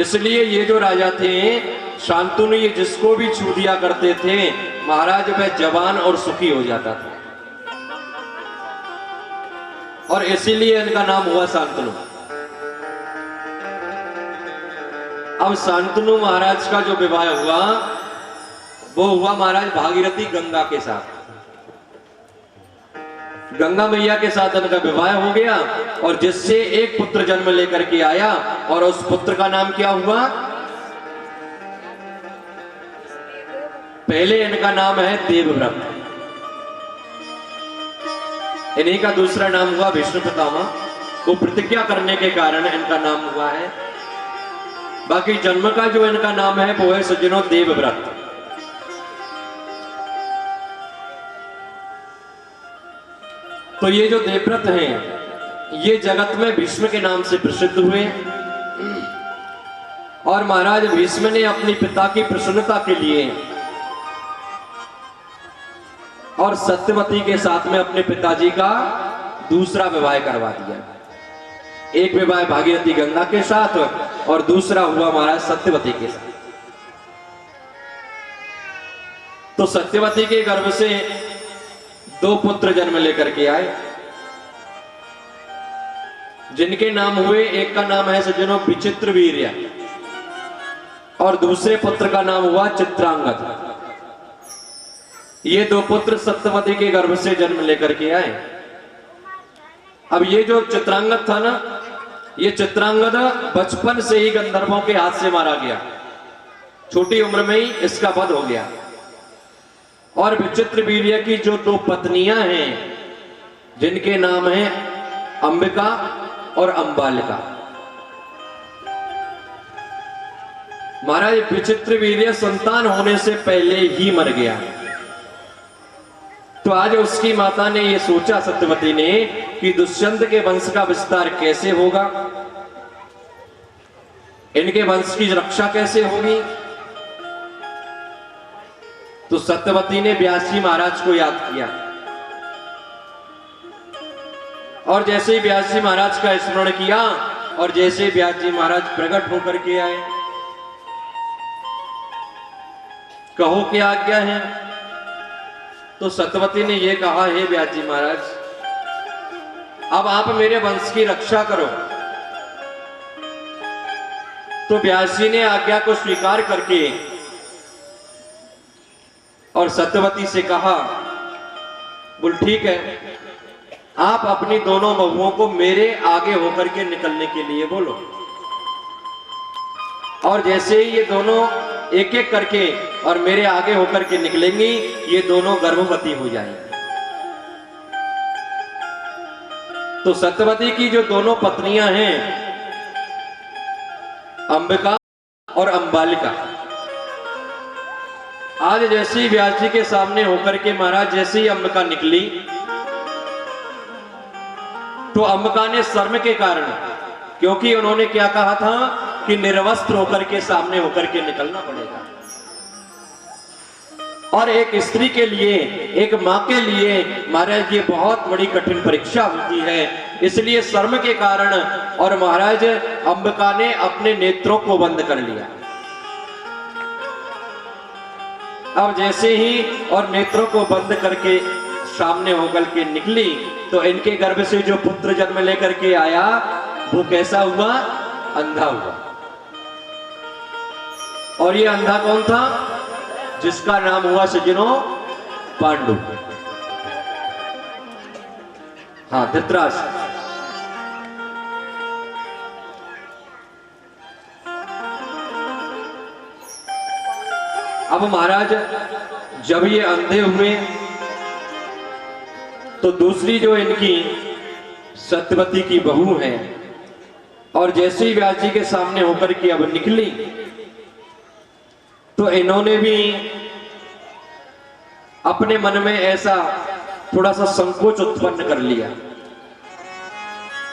इसलिए ये जो राजा थे शांतनु, ये जिसको भी छू दिया करते थे महाराज, वह जवान और सुखी हो जाता था। और इसीलिए इनका नाम हुआ शांतनु। अब शांतनु महाराज का जो विवाह हुआ वो हुआ महाराज भागीरथी गंगा के साथ। गंगा मैया के साथ इनका विवाह हो गया और जिससे एक पुत्र जन्म लेकर के आया और उस पुत्र का नाम क्या हुआ? पहले इनका नाम है देवव्रत, इन्हीं का दूसरा नाम हुआ विष्णु पितामह। वो प्रतिज्ञा करने के कारण इनका नाम हुआ है। बाकी जन्म का जो इनका नाम है वो है सज्जनों देवव्रत। तो ये जो देवव्रत हैं ये जगत में भीष्म के नाम से प्रसिद्ध हुए और महाराज भीष्म ने अपनी पिता की प्रसन्नता के लिए और सत्यवती के साथ में अपने पिताजी का दूसरा विवाह करवा दिया। एक विवाह भागीरथी गंगा के साथ और दूसरा हुआ महाराज सत्यवती के साथ। तो सत्यवती के गर्भ से 2 पुत्र जन्म लेकर के आए जिनके नाम हुए, एक का नाम है सज्जनों विचित्र वीर्य और दूसरे पुत्र का नाम हुआ चित्रांगद। ये 2 पुत्र सत्यवती के गर्भ से जन्म लेकर के आए। अब ये जो चित्रांगद था ना, ये चित्रांगद बचपन से ही गंधर्वों के हाथ से मारा गया, छोटी उम्र में ही इसका वध हो गया। और विचित्र वीर्य की जो 2 पत्नियां हैं जिनके नाम हैं अंबिका और अंबालिका। महाराज विचित्र वीर्य संतान होने से पहले ही मर गया। तो आज उसकी माता ने यह सोचा, सत्यवती ने, कि दुष्यंत के वंश का विस्तार कैसे होगा, इनके वंश की रक्षा कैसे होगी। तो सत्यवती ने व्यास जी महाराज को याद किया और जैसे ही व्यास जी महाराज का स्मरण किया और जैसे व्यास जी महाराज प्रकट होकर के आए, कहो क्या आज्ञा है। तो सत्यवती ने यह कहा, हे व्यास जी महाराज, अब आप मेरे वंश की रक्षा करो। तो व्यास जी ने आज्ञा को स्वीकार करके और सत्यवती से कहा, बोल ठीक है, आप अपनी दोनों बहुओं को मेरे आगे होकर के निकलने के लिए बोलो। और जैसे ही ये दोनों एक एक करके और मेरे आगे होकर के निकलेंगी, ये दोनों गर्भवती हो जाएंगी। तो सत्यवती की जो दोनों पत्नियां हैं अंबिका और अंबालिका, आज जैसे ही व्यास जी के सामने होकर के महाराज जैसे ही अंबिका निकली तो अंबिका ने शर्म के कारण, क्योंकि उन्होंने क्या कहा था कि निर्वस्त्र होकर के सामने होकर के निकलना पड़ेगा, और एक स्त्री के लिए, एक मां के लिए महाराज ये बहुत बड़ी कठिन परीक्षा होती है। इसलिए शर्म के कारण और महाराज अंबिका ने अपने नेत्रों को बंद कर लिया। अब जैसे ही और नेत्रों को बंद करके सामने होकर के निकली तो इनके गर्भ से जो पुत्र जन्म लेकर के आया वो कैसा हुआ? अंधा हुआ। और ये अंधा कौन था? जिसका नाम हुआ सज्जनों पांडु। हाँ, धृतराष्ट्र। अब महाराज जब ये अंधे हुए तो दूसरी जो इनकी सत्यवती की बहू है, और जैसे ही व्यास जी के सामने होकर के अब निकली तो इन्होंने भी अपने मन में ऐसा थोड़ा सा संकोच उत्पन्न कर लिया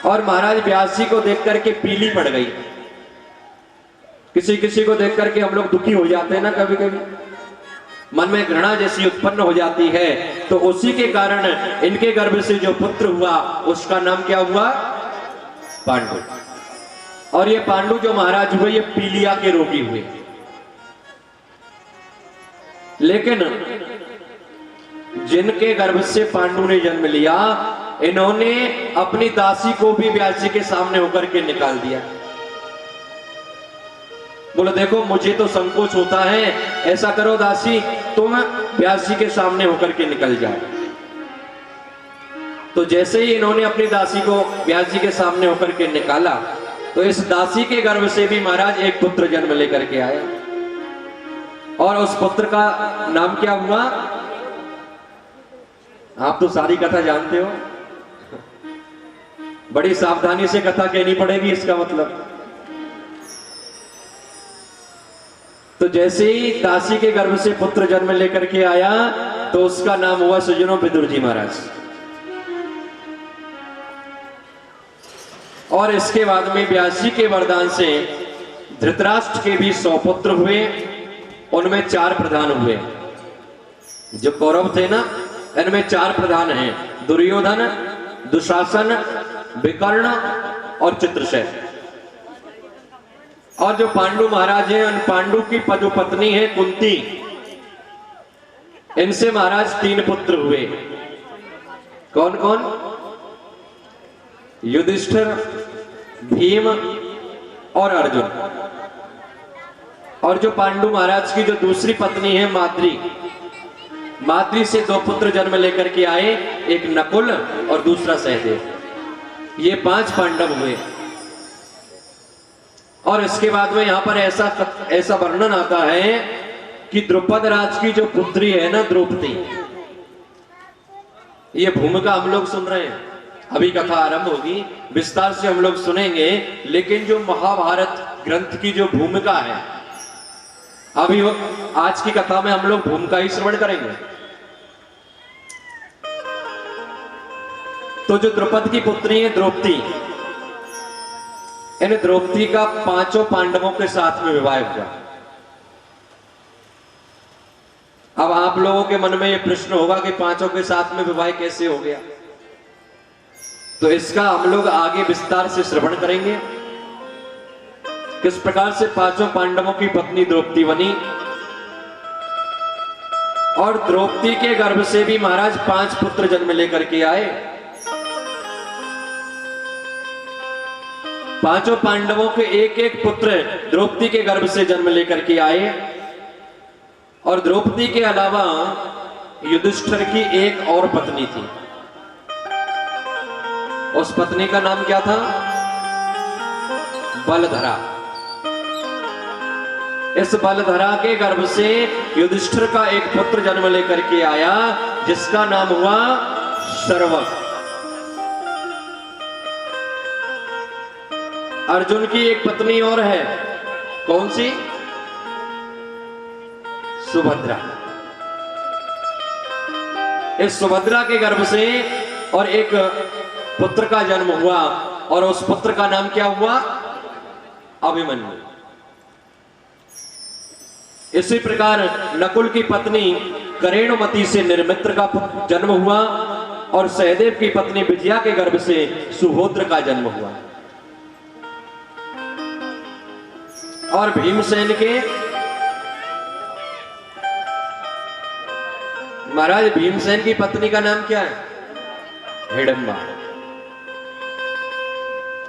और महाराज व्यास जी को देख करके पीली पड़ गई। किसी किसी को देख करके हम लोग दुखी हो जाते हैं ना, कभी कभी मन में घृणा जैसी उत्पन्न हो जाती है। तो उसी के कारण इनके गर्भ से जो पुत्र हुआ उसका नाम क्या हुआ? पांडु। और ये पांडु जो महाराज हुए ये पीलिया के रोगी हुए। लेकिन जिनके गर्भ से पांडु ने जन्म लिया, इन्होंने अपनी दासी को भी व्यास जी के सामने होकर के निकाल दिया। बोले देखो मुझे तो संकोच होता है, ऐसा करो दासी तुम व्यास जी के सामने होकर के निकल जाओ। तो जैसे ही इन्होंने अपनी दासी को व्यास जी के सामने होकर के निकाला, तो इस दासी के गर्भ से भी महाराज एक पुत्र जन्म लेकर के आया। और उस पुत्र का नाम क्या हुआ? आप तो सारी कथा जानते हो, बड़ी सावधानी से कथा कहनी पड़ेगी इसका मतलब। तो जैसे ही दासी के गर्भ से पुत्र जन्म लेकर के आया, तो उसका नाम हुआ सुजनों विदुर जी महाराज। और इसके बाद में व्यास जी के वरदान से धृतराष्ट्र के भी 100 पुत्र हुए, उनमें 4 प्रधान हुए। जो कौरव थे ना, इनमें 4 प्रधान हैं, दुर्योधन, दुशासन, विकर्ण और चित्रसेन। और जो पांडु महाराज हैं, उन पांडु की जो पत्नी है कुंती, इनसे महाराज 3 पुत्र हुए। कौन कौन? युधिष्ठिर, भीम और अर्जुन। और जो पांडु महाराज की जो दूसरी पत्नी है माद्री, माद्री से 2 पुत्र जन्म लेकर के आए, एक नकुल और दूसरा सहदेव। ये 5 पांडव हुए। और इसके बाद में यहां पर ऐसा वर्णन आता है कि द्रुपद राज की जो पुत्री है ना द्रौपदी, ये भूमिका हम लोग सुन रहे हैं। अभी कथा आरंभ होगी, विस्तार से हम लोग सुनेंगे, लेकिन जो महाभारत ग्रंथ की जो भूमिका है, अभी आज की कथा में हम लोग भूमिका ही श्रवण करेंगे। तो जो द्रुपद की पुत्री है द्रौपदी, इन द्रौपदी का 5 पांडवों के साथ में विवाह हुआ। अब आप लोगों के मन में यह प्रश्न होगा कि 5 के साथ में विवाह कैसे हो गया? तो इसका हम लोग आगे विस्तार से श्रवण करेंगे, किस प्रकार से 5 पांडवों की पत्नी द्रौपदी बनी। और द्रौपदी के गर्भ से भी महाराज 5 पुत्र जन्म लेकर के आए। 5 पांडवों के एक एक पुत्र द्रौपदी के गर्भ से जन्म लेकर के आए। और द्रौपदी के अलावा युधिष्ठिर की एक और पत्नी थी। उस पत्नी का नाम क्या था? बलधरा। इस बलधरा के गर्भ से युधिष्ठिर का एक पुत्र जन्म लेकर के आया, जिसका नाम हुआ शर्व। अर्जुन की एक पत्नी और है, कौन सी? सुभद्रा। इस सुभद्रा के गर्भ से और एक पुत्र का जन्म हुआ, और उस पुत्र का नाम क्या हुआ? अभिमन्यु। इसी प्रकार नकुल की पत्नी करेणुमति से निर्मित्र का जन्म हुआ, और सहदेव की पत्नी विजया के गर्भ से सुहोत्र का जन्म हुआ। और भीमसेन के महाराज भीमसेन की पत्नी का नाम क्या है? हिडंबा,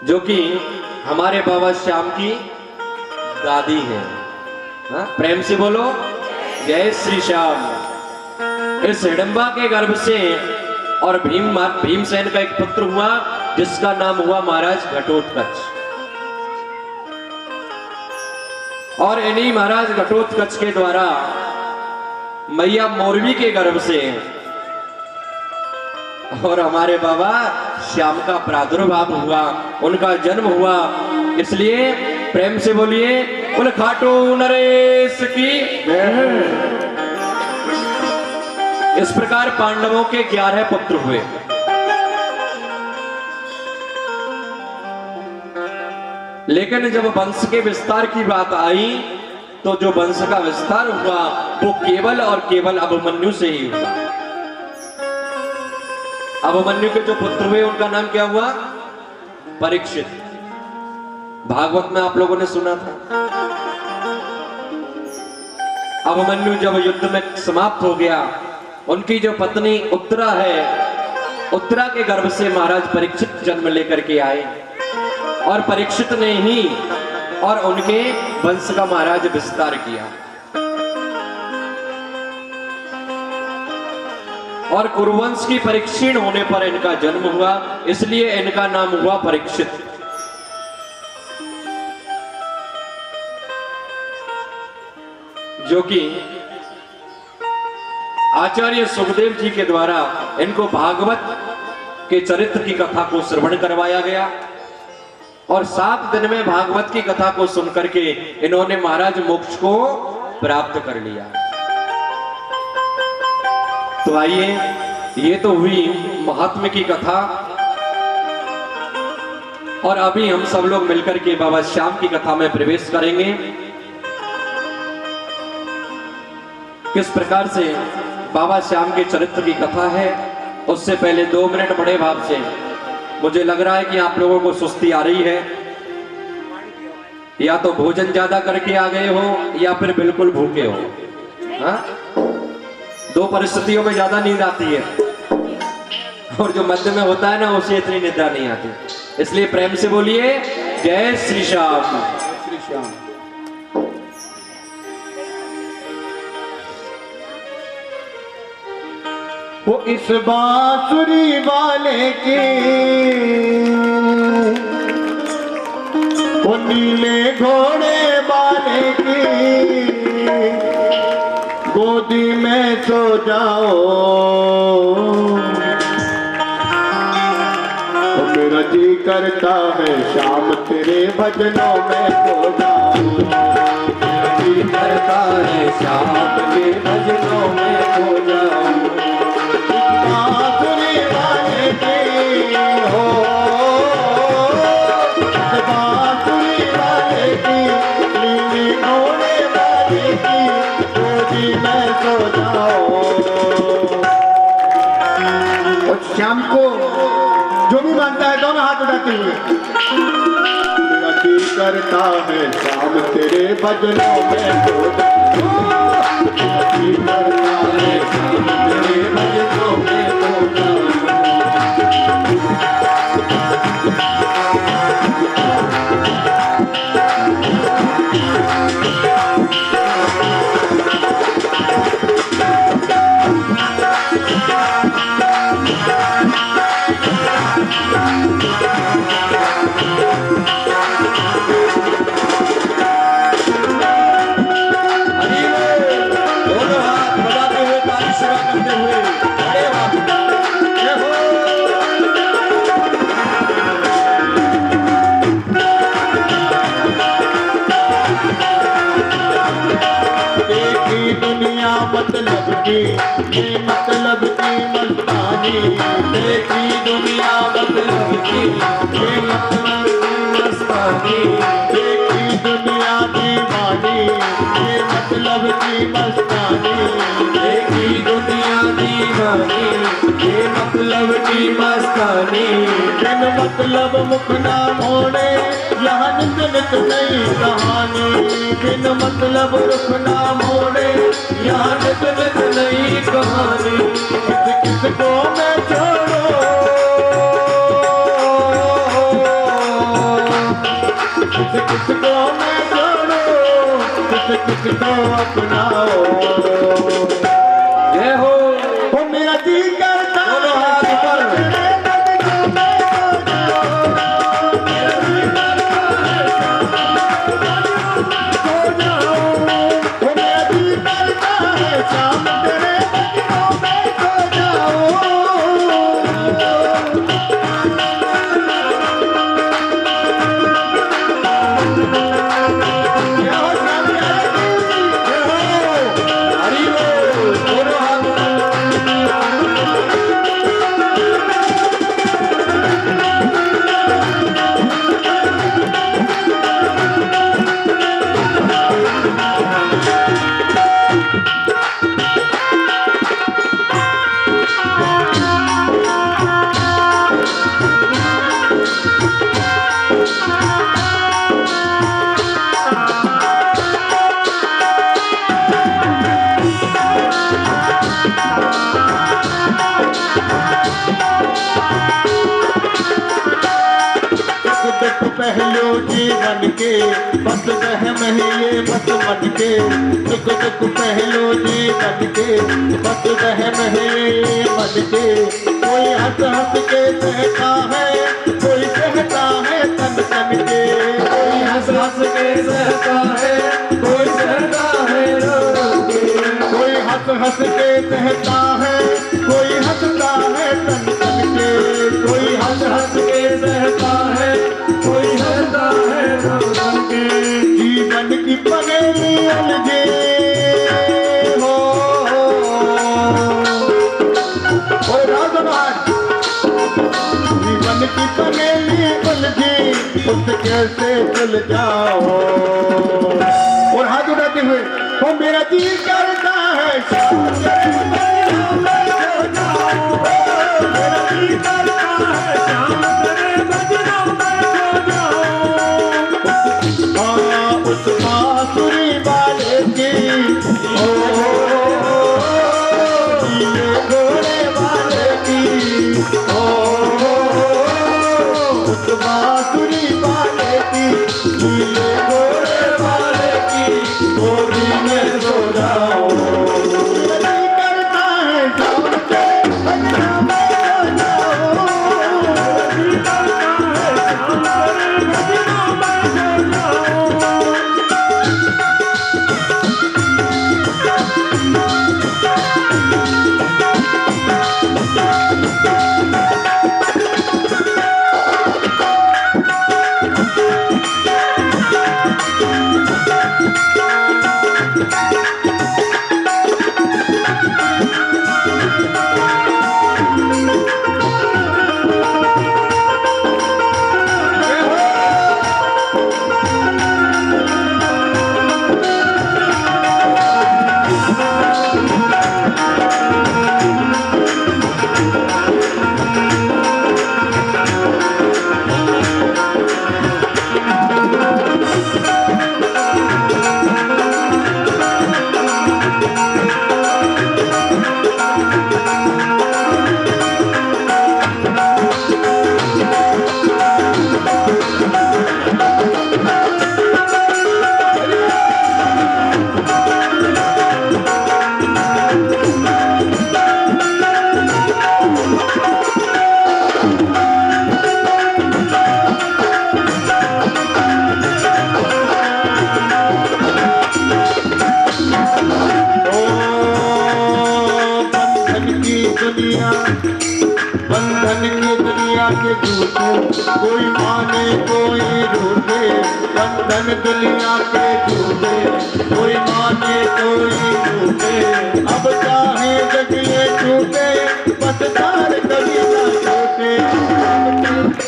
जो कि हमारे बाबा श्याम की दादी है। हाँ? प्रेम से बोलो जय श्री श्याम। इस हिडंबा के गर्भ से और भीमसेन का एक पुत्र हुआ, जिसका नाम हुआ महाराज घटोत्कच। और इन्हीं महाराज घटोत्कच के द्वारा मैया मोरवी के गर्भ से और हमारे बाबा श्याम का प्रादुर्भाव हुआ, उनका जन्म हुआ। इसलिए प्रेम से बोलिए बोले खाटू नरेश की। इस प्रकार पांडवों के 11 पुत्र हुए। लेकिन जब वंश के विस्तार की बात आई, तो जो वंश का विस्तार हुआ वो केवल और केवल अभिमन्यु से ही हुआ। अभिमन्यु के जो पुत्र हुए उनका नाम क्या हुआ? परीक्षित। भागवत में आप लोगों ने सुना था। अभिमन्यु जब युद्ध में समाप्त हो गया, उनकी जो पत्नी उत्तरा है, उत्तरा के गर्भ से महाराज परीक्षित जन्म लेकर के आए, और परीक्षित ने ही और उनके वंश का महाराज विस्तार किया। और कुरुवंश की परीक्षीण होने पर इनका जन्म हुआ, इसलिए इनका नाम हुआ परीक्षित। जो कि आचार्य सुखदेव जी के द्वारा इनको भागवत के चरित्र की कथा को श्रवण करवाया गया और 7 दिन में भागवत की कथा को सुनकर के इन्होंने महाराज मोक्ष को प्राप्त कर लिया। तो आइए, ये तो हुई महात्मा की कथा और अभी हम सब लोग मिलकर के बाबा श्याम की कथा में प्रवेश करेंगे। किस प्रकार से बाबा श्याम के चरित्र की कथा है, उससे पहले 2 मिनट बड़े भाव से, मुझे लग रहा है कि आप लोगों को सुस्ती आ रही है, या तो भोजन ज्यादा करके आ गए हो या फिर बिल्कुल भूखे हो। हाँ? 2 परिस्थितियों में ज्यादा नींद आती है और जो मध्य में होता है ना, उसे इतनी निद्रा नहीं आती। इसलिए प्रेम से बोलिए जय श्री श्याम। श्री श्याम। वो इस बांसुरी वाले की, वो नीले घोड़े वाले की गोदी में सो जाओ। वो मेरा जी करता है शाम तेरे भजनों में सो जाओ। मेरा जी करता है श्याम के भजनों में सो जाओ। बांसुरी वाले की हो, बांसुरी वाले की, नीले घोड़े वाले की गोदी में सो जाओ। और शाम को जो भी मानता है दोनों हाथ उठाते हुए, मेरा जी करता है शाम तेरे भजनों में सो जाओ। मेरा जी करता है शाम तेरे भजनों में सो जाओ। दोनों हाथ बजाते हुए, ताली सेवा करते हुए, अरे वाह, जय हो। देखी दुनिया मतलब की, ये मतलब की मस्तानी। देखी दुनिया मतलब की, ये मतलब की मस्तानी। देखी दुनिया दीवानी, ये मतलब की मस्तानी। देखी दुनिया दीवानी, ये मतलब की मस्तानी। बिन मतलब मुख ना मोड़े, यहाँ नित नित नई कहानी। बिन मतलब रुख ना मोड़े, यहाँ नित नित नई कहानी। किस किसको मैं छोड़ो, किस किसको मैं छोड़ो, किस किसको अपनाओ। जय हो। वो मेरा जी करता दोनों हाथ ऊपर। शाम तेरे भजनों में सो जाओ। जय हो श्याम प्यारे की, जय हो। के, बस बहम है ये बस मन के, दुख दुख पहलो जी बन के, बस बहम है ये मन के। कोई हंस हंस के सहता है, कोई सहता है तन तन के, कोई हंस हंस के सहता है, कोई सहता है रो रो के। कोई हंस हंस के सहता है, कोई हंसता है तन तन के, कोई हंस हंस के सहता है, कोई हंसता है रो रो के। जीवन की पगेली उलझे हो राजनाथ, जीवन की पगेली उलझी उससे कैसे भूल जाओ। और हाथ उठाते हुए वो मेरा जी करता है शाम करे बजरा में सो जाओ, मेरा जी करता है शाम करे बजरा में सो जाओ। हाँ उस बांसुरी वाले की ओ ये घोड़े वाले की ओ उस बांसुरी वाले की ये घोड़े वाले की गोदी में सो जाओ। दिल करता है शाम के बजरा में सो जाओ, दिल करता है शाम के बजरा में सो जाओ। बंधन की दुनिया के झूठे, कोई माने कोई रूठे, बंधन दुनिया के झूठे, कोई माने कोई रूठे। अब चाहे जग ये झूठे, बस तार कभी ना छूटे,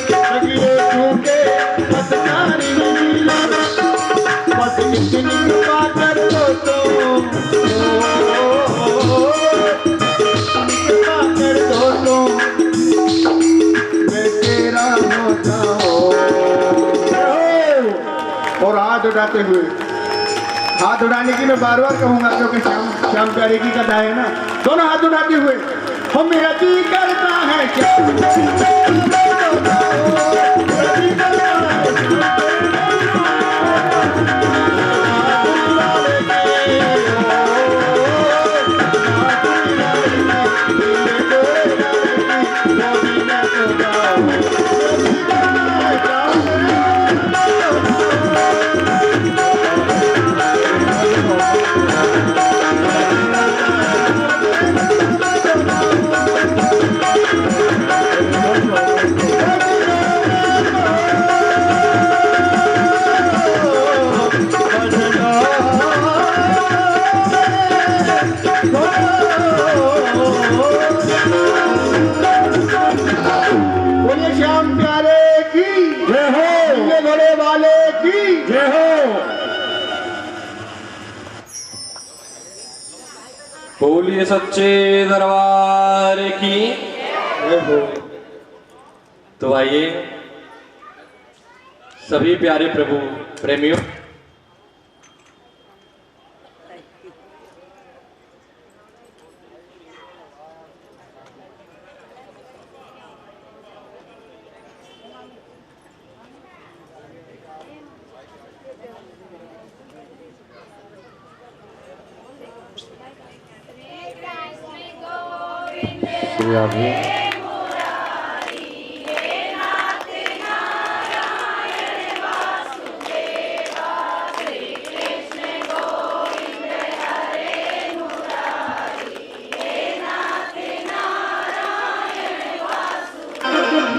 जग ये झूठे, बस तार नहीं लाना, बस इतनी कृपा कर दो तो कृपा कर दो तो मैं तेरा हो जाऊं। और हाथ उठाते हुए, हाथ उठाने की मैं बार बार कहूंगा क्योंकि श्याम प्यारे की कथा है ना। दोनों हाथ उठाते हुए हम मेरा जी करता है क्या बोलिए श्याम प्यारे की जय हो, ये घोड़े वाले की जय हो। बोलिए सच्चे दरबार की जय हो। तो आइए सभी प्यारे प्रभु प्रेमियों, प्रिया भी।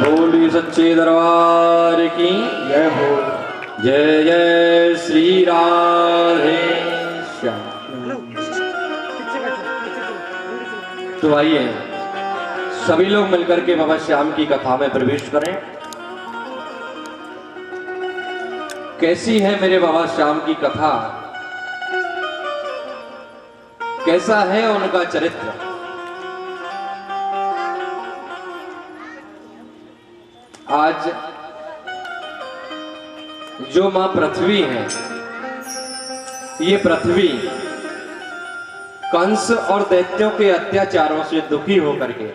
बोली सच्चे दरबार की जय हो। जय जय श्री राधे श्याम। तो आइए सभी लोग मिलकर के बाबा श्याम की कथा में प्रवेश करें। कैसी है मेरे बाबा श्याम की कथा, कैसा है उनका चरित्र। आज जो मां पृथ्वी है, ये पृथ्वी कंस और दैत्यों के अत्याचारों से दुखी होकर के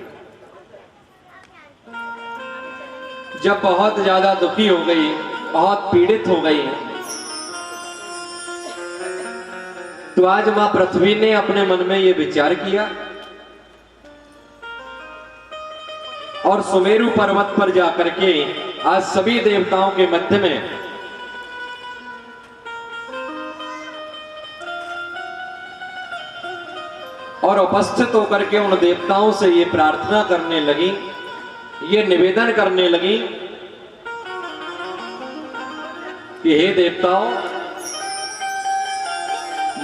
जब बहुत ज्यादा दुखी हो गई, बहुत पीड़ित हो गई, तो आज मां पृथ्वी ने अपने मन में यह विचार किया और सुमेरु पर्वत पर जाकर के आज सभी देवताओं के मध्य में और उपस्थित होकर के उन देवताओं से ये प्रार्थना करने लगी, ये निवेदन करने लगी कि हे देवताओं,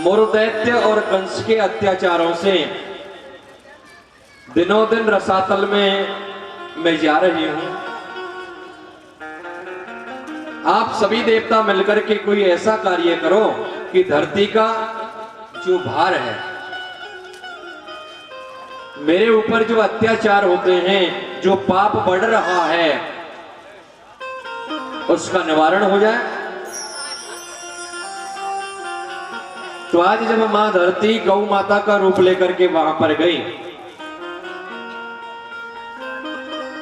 मुरदैत्य और कंस के अत्याचारों से दिनों दिन रसातल में मैं जा रही हूं। आप सभी देवता मिलकर के कोई ऐसा कार्य करो कि धरती का जो भार है, मेरे ऊपर जो अत्याचार होते हैं, जो पाप बढ़ रहा है, उसका निवारण हो जाए। तो आज जब मां धरती गौ माता का रूप लेकर के वहां पर गई,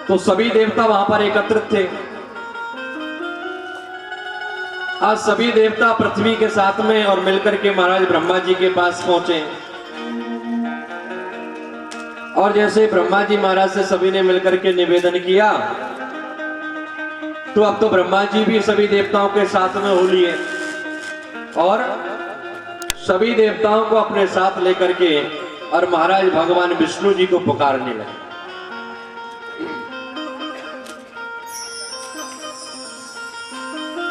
तो सभी देवता वहां पर एकत्रित थे। आज सभी देवता पृथ्वी के साथ में और मिलकर के महाराज ब्रह्मा जी के पास पहुंचे और जैसे ब्रह्मा जी महाराज से सभी ने मिलकर के निवेदन किया, तो अब तो ब्रह्मा जी भी सभी देवताओं के साथ में हो लिए और सभी देवताओं को अपने साथ लेकर के और महाराज भगवान विष्णु जी को पुकारने लगे।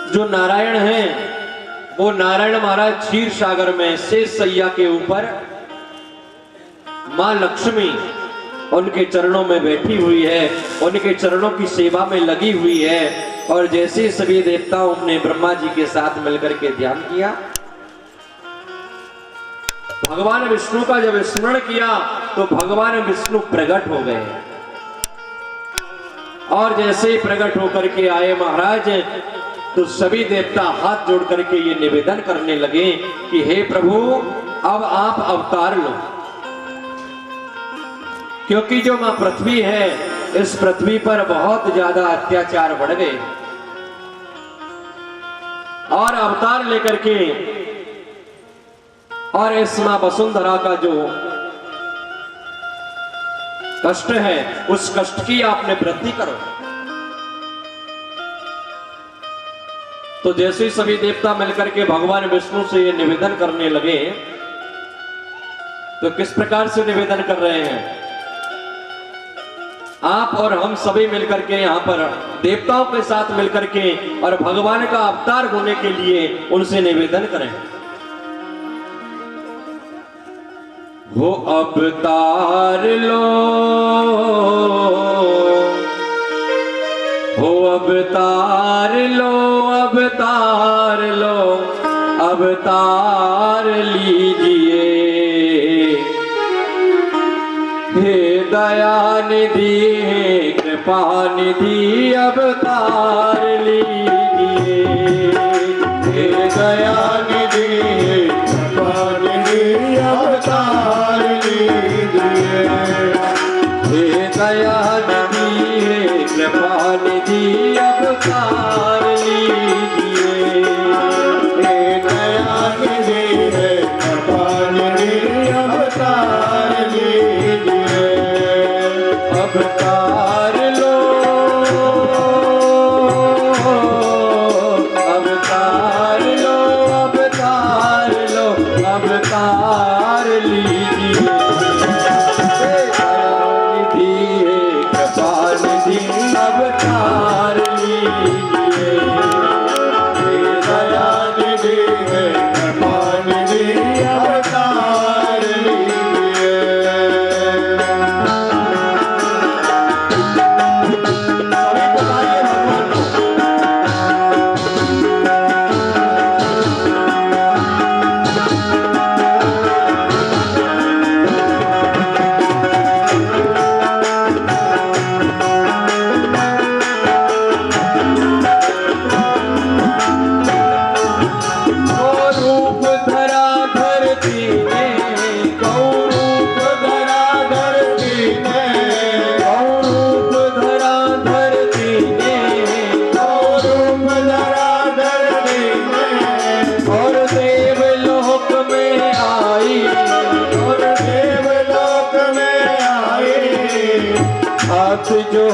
जो नारायण हैं, वो नारायण महाराज क्षीर सागर में शेष सैया के ऊपर मां लक्ष्मी उनके चरणों में बैठी हुई है, उनके चरणों की सेवा में लगी हुई है। और जैसे सभी देवताओं ने ब्रह्मा जी के साथ मिलकर के ध्यान किया, भगवान विष्णु का जब स्मरण किया तो भगवान विष्णु प्रकट हो गए और जैसे ही प्रकट होकर के आए महाराज, तो सभी देवता हाथ जोड़ करके ये निवेदन करने लगे कि हे प्रभु, अब आप अवतार लो, क्योंकि जो मां पृथ्वी है, इस पृथ्वी पर बहुत ज्यादा अत्याचार बढ़ गए और अवतार लेकर के और इस मां वसुंधरा का जो कष्ट है, उस कष्ट की आपने वृद्धि करो। तो जैसे ही सभी देवता मिलकर के भगवान विष्णु से ये निवेदन करने लगे, तो किस प्रकार से निवेदन कर रहे हैं? आप और हम सभी मिलकर के यहाँ पर देवताओं के साथ मिलकर के और भगवान का अवतार होने के लिए उनसे निवेदन करें। वो अवतार लो, हो अवतार लो, अवतार लो, अवतार लीजिए, हे दया निधि, हे कृपा निधि, अवतार लीजिए, हे दया निधि, हे कृपा निधि, अवतार लीजिए, हे दया निधि, हे कृपा निधि, अवतार लीजिए, हे दया निधि, हे कृपा निधि, अवतार लीजिए,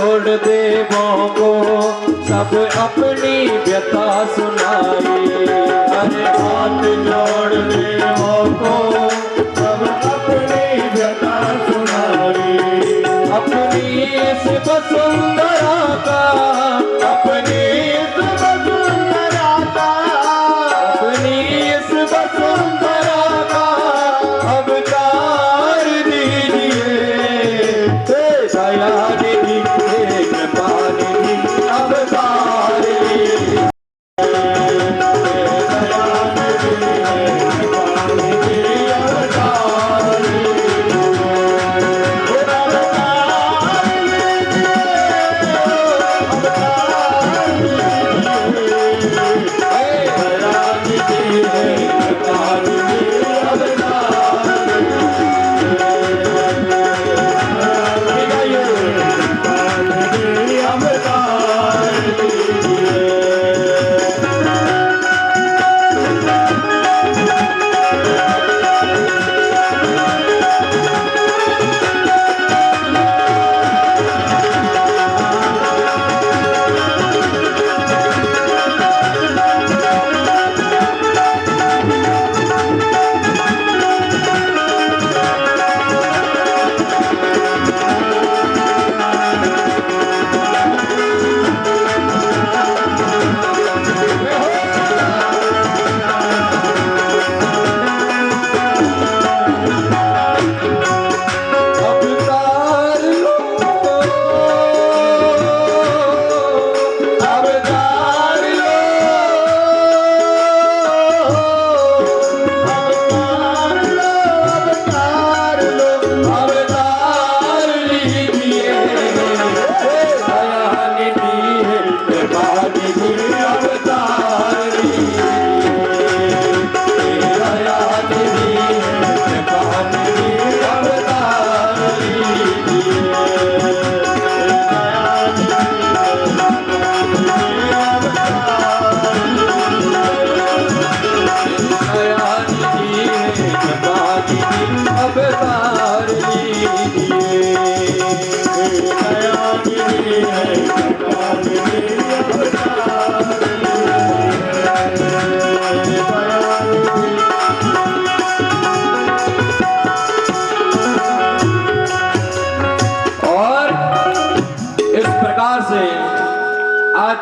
जोड़ देवों को सब अपनी व्यथा सुनाई। अरे हाथ जोड़ देवों को सब अपनी व्यथा सुनाई। अपनी इस वसुंधरा का, अपनी इस वसुंधरा का, अपनी इस वसुंधरा का अवतार दीजिए। दया निधि कृपा निधि अवतार लीजिए।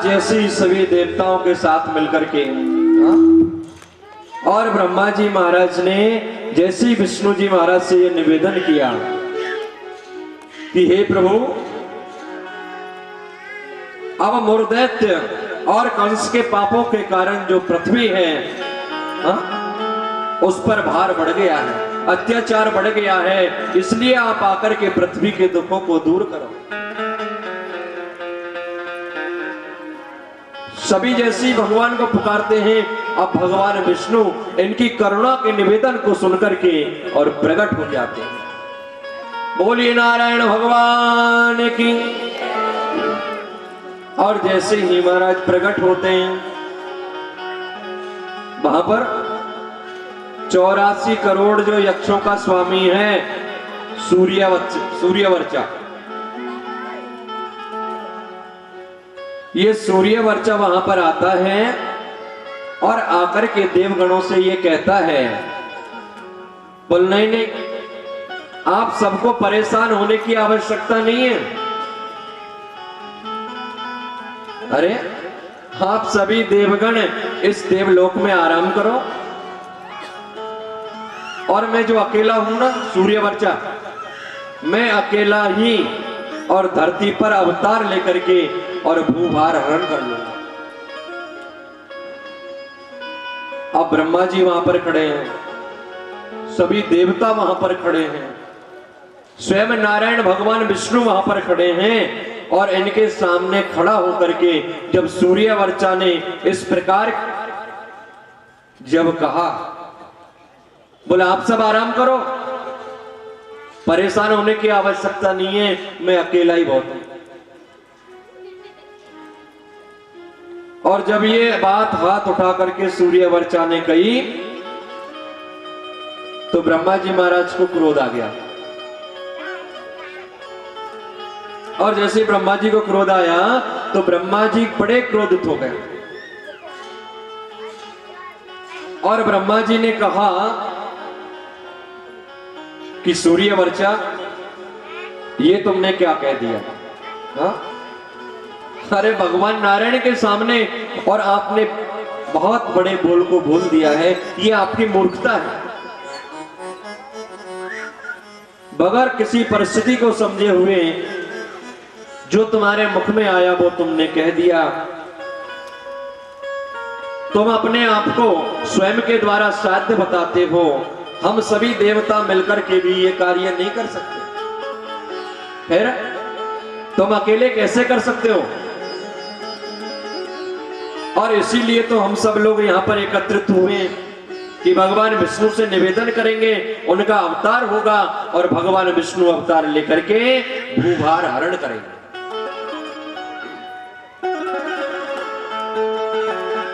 जैसी सभी देवताओं के साथ मिलकर के और ब्रह्मा जी महाराज ने जैसी विष्णु जी महाराज से यह निवेदन किया कि हे प्रभु, अब मुर्दैत्य और कंस के पापों के कारण जो पृथ्वी है उस पर भार बढ़ गया है, अत्याचार बढ़ गया है, इसलिए आप आकर के पृथ्वी के दुखों को दूर करो। सभी जैसी भगवान को पुकारते हैं। अब भगवान विष्णु इनकी करुणा के निवेदन को सुनकर के और प्रकट हो जाते हैं। बोलिए नारायण भगवान की। और जैसे ही महाराज प्रकट होते हैं, वहां पर 84 करोड़ जो यक्षों का स्वामी है सूर्यवर्चा, ये सूर्यवर्चा वहां पर आता है और आकर के देवगणों से ये कहता है, बोल नहीं, आप सबको परेशान होने की आवश्यकता नहीं है। अरे आप सभी देवगण इस देवलोक में आराम करो और मैं जो अकेला हूं ना सूर्यवर्चा, मैं अकेला ही और धरती पर अवतार लेकर के और भूभार हरण कर लूंगा। अब ब्रह्मा जी वहां पर खड़े हैं, सभी देवता वहां पर खड़े हैं, स्वयं नारायण भगवान विष्णु वहां पर खड़े हैं और इनके सामने खड़ा होकर के जब सूर्यवर्चा ने इस प्रकार जब कहा, बोला आप सब आराम करो, परेशान होने की आवश्यकता नहीं है, मैं अकेला ही बहुत हूं। और जब ये बात हाथ उठा करके सूर्यवर्चा ने कही तो ब्रह्मा जी महाराज को क्रोध आ गया और जैसे ब्रह्मा जी को क्रोध आया तो ब्रह्मा जी बड़े क्रोधित हो गए और ब्रह्मा जी ने कहा कि सूर्यवर्चा, ये तुमने क्या कह दिया? हाँ? अरे भगवान नारायण के सामने और आपने बहुत बड़े बोल को बोल दिया है, ये आपकी मूर्खता है। बगैर किसी परिस्थिति को समझे हुए जो तुम्हारे मुख में आया वो तुमने कह दिया। तुम अपने आप को स्वयं के द्वारा साध्य बताते हो, हम सभी देवता मिलकर के भी ये कार्य नहीं कर सकते, फिर तुम अकेले कैसे कर सकते हो? और इसीलिए तो हम सब लोग यहाँ पर एकत्रित हुए कि भगवान विष्णु से निवेदन करेंगे, उनका अवतार होगा और भगवान विष्णु अवतार लेकर के भूभार हरण करेंगे।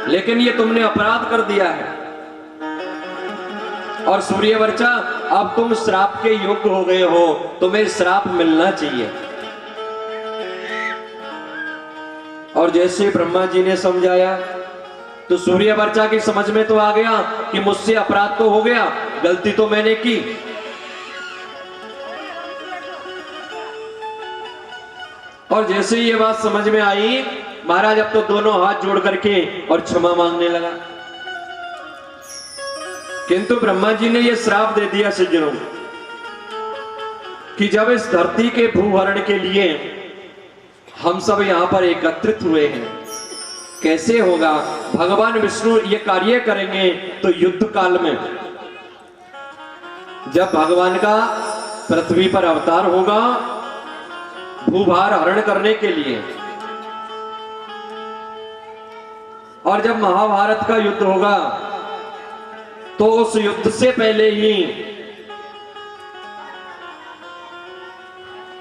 लेकिन ये तुमने अपराध कर दिया है और सूर्यवर्चा, अब तुम श्राप के योग्य हो गए हो, तुम्हें श्राप मिलना चाहिए। और जैसे ब्रह्मा जी ने समझाया तो सूर्यवर्चा की समझ में तो आ गया कि मुझसे अपराध तो हो गया, गलती तो मैंने की। और जैसे ये बात समझ में आई, महाराज अब तो दोनों हाथ जोड़ करके और क्षमा मांगने लगा। किंतु ब्रह्मा जी ने यह श्राप दे दिया सज्जनों कि जब इस धरती के भूहरण के लिए हम सब यहां पर एकत्रित हुए हैं, कैसे होगा? भगवान विष्णु ये कार्य करेंगे तो युद्ध काल में, जब भगवान का पृथ्वी पर अवतार होगा भूभार हरण करने के लिए, और जब महाभारत का युद्ध होगा तो उस युद्ध से पहले ही,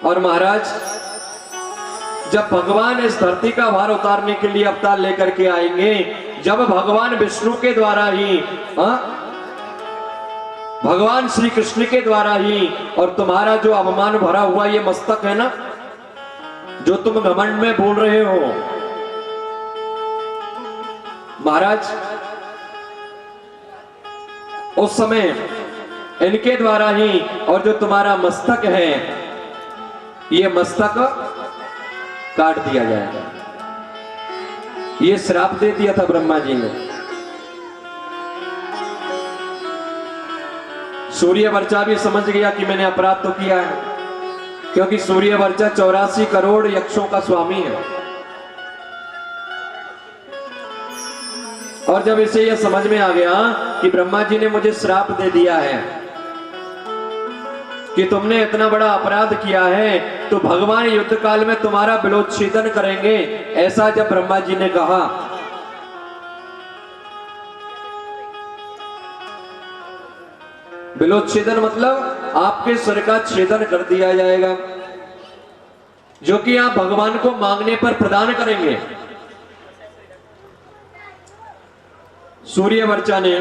और महाराज जब भगवान इस धरती का भार उतारने के लिए अवतार लेकर के आएंगे, जब भगवान विष्णु के द्वारा ही, भगवान श्री कृष्ण के द्वारा ही, और तुम्हारा जो अवमान भरा हुआ ये मस्तक है ना, जो तुम घमंड में बोल रहे हो, महाराज उस समय इनके द्वारा ही, और जो तुम्हारा मस्तक है ये मस्तक काट दिया जाएगा। ये श्राप दे दिया था ब्रह्मा जी ने। सूर्यवर्चा भी समझ गया कि मैंने अपराध तो किया है, क्योंकि सूर्यवर्चा 84 करोड़ यक्षों का स्वामी है। और जब इसे यह समझ में आ गया कि ब्रह्मा जी ने मुझे श्राप दे दिया है कि तुमने इतना बड़ा अपराध किया है, तो भगवान युद्ध काल में तुम्हारा विलोच्छेदन करेंगे, ऐसा जब ब्रह्मा जी ने कहा, विलोच्छेदन मतलब आपके सिर का छेदन कर दिया जाएगा, जो कि आप भगवान को मांगने पर प्रदान करेंगे। सूर्यवर्चा ने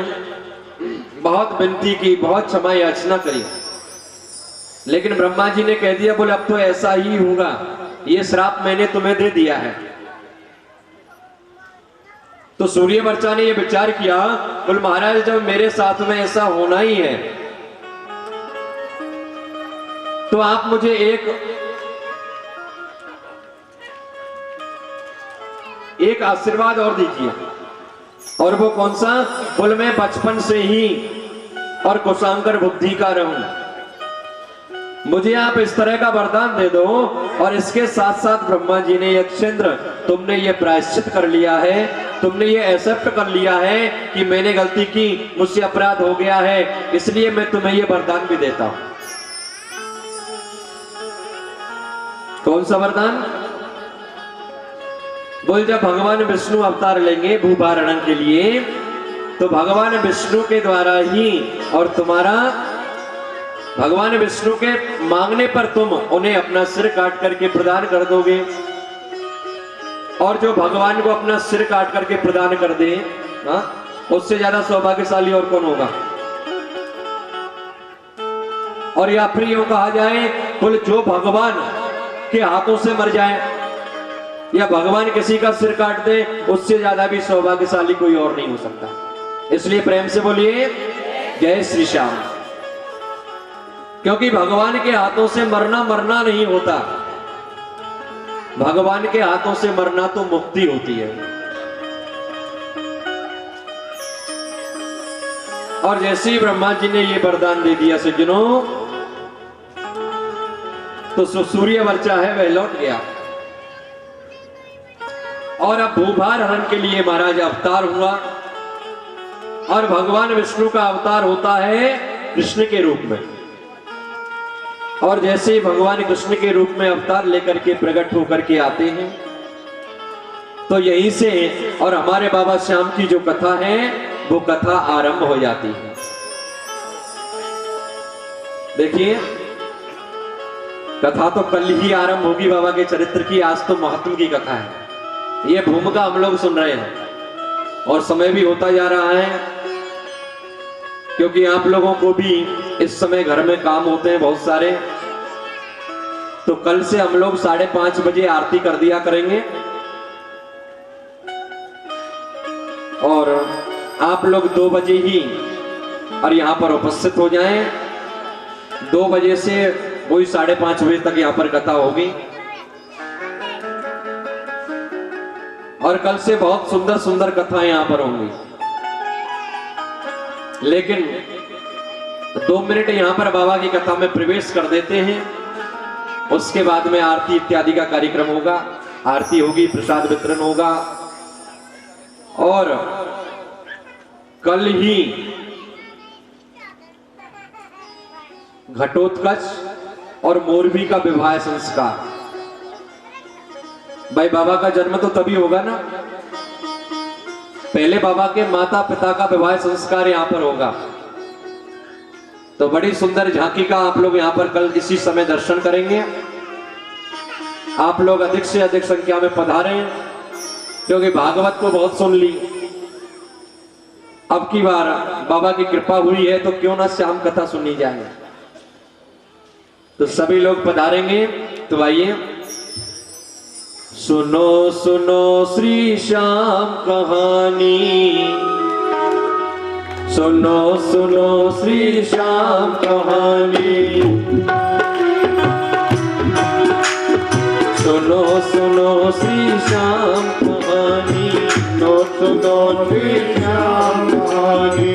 बहुत विनती की, बहुत क्षमा याचना करी, लेकिन ब्रह्मा जी ने कह दिया, बोले अब तो ऐसा ही होगा, ये श्राप मैंने तुम्हें दे दिया है। तो सूर्यवर्चा ने ये विचार किया, बोले महाराज जब मेरे साथ में ऐसा होना ही है तो आप मुझे एक आशीर्वाद और दीजिए। और वो कौन सा? बोले मैं बचपन से ही और कुशांकर बुद्धि का रहूं, मुझे आप इस तरह का वरदान दे दो। और इसके साथ साथ ब्रह्मा जी ने, यक्षेंद्र तुमने ये प्रायश्चित कर लिया है, तुमने ये एक्सेप्ट कर लिया है कि मैंने गलती की, मुझसे अपराध हो गया है, इसलिए मैं तुम्हें ये वरदान भी देता हूं। कौन सा वरदान? बोल जब भगवान विष्णु अवतार लेंगे भूभारण के लिए, तो भगवान विष्णु के द्वारा ही, और तुम्हारा भगवान विष्णु के मांगने पर तुम उन्हें अपना सिर काट करके प्रदान कर दोगे। और जो भगवान को अपना सिर काट करके प्रदान कर दे, उससे ज्यादा सौभाग्यशाली और कौन होगा? और या फिर यूं कहा जाए, बोले जो भगवान के हाथों से मर जाए या भगवान किसी का सिर काट दे, उससे ज्यादा भी सौभाग्यशाली कोई और नहीं हो सकता। इसलिए प्रेम से बोलिए जय श्री श्याम। क्योंकि भगवान के हाथों से मरना मरना नहीं होता, भगवान के हाथों से मरना तो मुक्ति होती है। और जैसे ही ब्रह्मा जी ने ये वरदान दे दिया सज्जनों, तो सूर्य वर्चा है वह लौट गया। और अब भूभार हरण के लिए महाराज अवतार हुआ, और भगवान विष्णु का अवतार होता है कृष्ण के रूप में। और जैसे ही भगवान कृष्ण के रूप में अवतार लेकर के प्रकट होकर के आते हैं, तो यहीं से और हमारे बाबा श्याम की जो कथा है वो कथा आरंभ हो जाती है। देखिए, कथा तो कल ही आरंभ होगी बाबा के चरित्र की, आज तो महात्म की कथा है। ये भूमिका हम लोग सुन रहे हैं और समय भी होता जा रहा है, क्योंकि आप लोगों को भी इस समय घर में काम होते हैं बहुत सारे। तो कल से हम लोग 5:30 बजे आरती कर दिया करेंगे, और आप लोग 2 बजे ही और यहां पर उपस्थित हो जाएं। 2 बजे से वही 5:30 बजे तक यहां पर कथा होगी। और कल से बहुत सुंदर सुंदर कथाएं यहां पर होंगी। लेकिन 2 मिनट यहां पर बाबा की कथा में प्रवेश कर देते हैं, उसके बाद में आरती इत्यादि का कार्यक्रम होगा। आरती होगी, प्रसाद वितरण होगा, और कल ही घटोत्कच और मोरबी का विवाह संस्कार। भाई बाबा का जन्म तो तभी होगा ना, पहले बाबा के माता पिता का विवाह संस्कार यहां पर होगा। तो बड़ी सुंदर झांकी का आप लोग यहां पर कल इसी समय दर्शन करेंगे। आप लोग अधिक से अधिक संख्या में पधारें, क्योंकि भागवत को बहुत सुन ली, अब की बार बाबा की कृपा हुई है तो क्यों ना श्याम कथा सुनी जाए। तो सभी लोग पधारेंगे। तो आइए, सुनो सुनो श्री श्याम कहानी, सुनो सुनो श्री श्याम कहानी, सुनो सुनो श्री श्याम कहानी, सुनो सुनो श्री श्याम कहानी।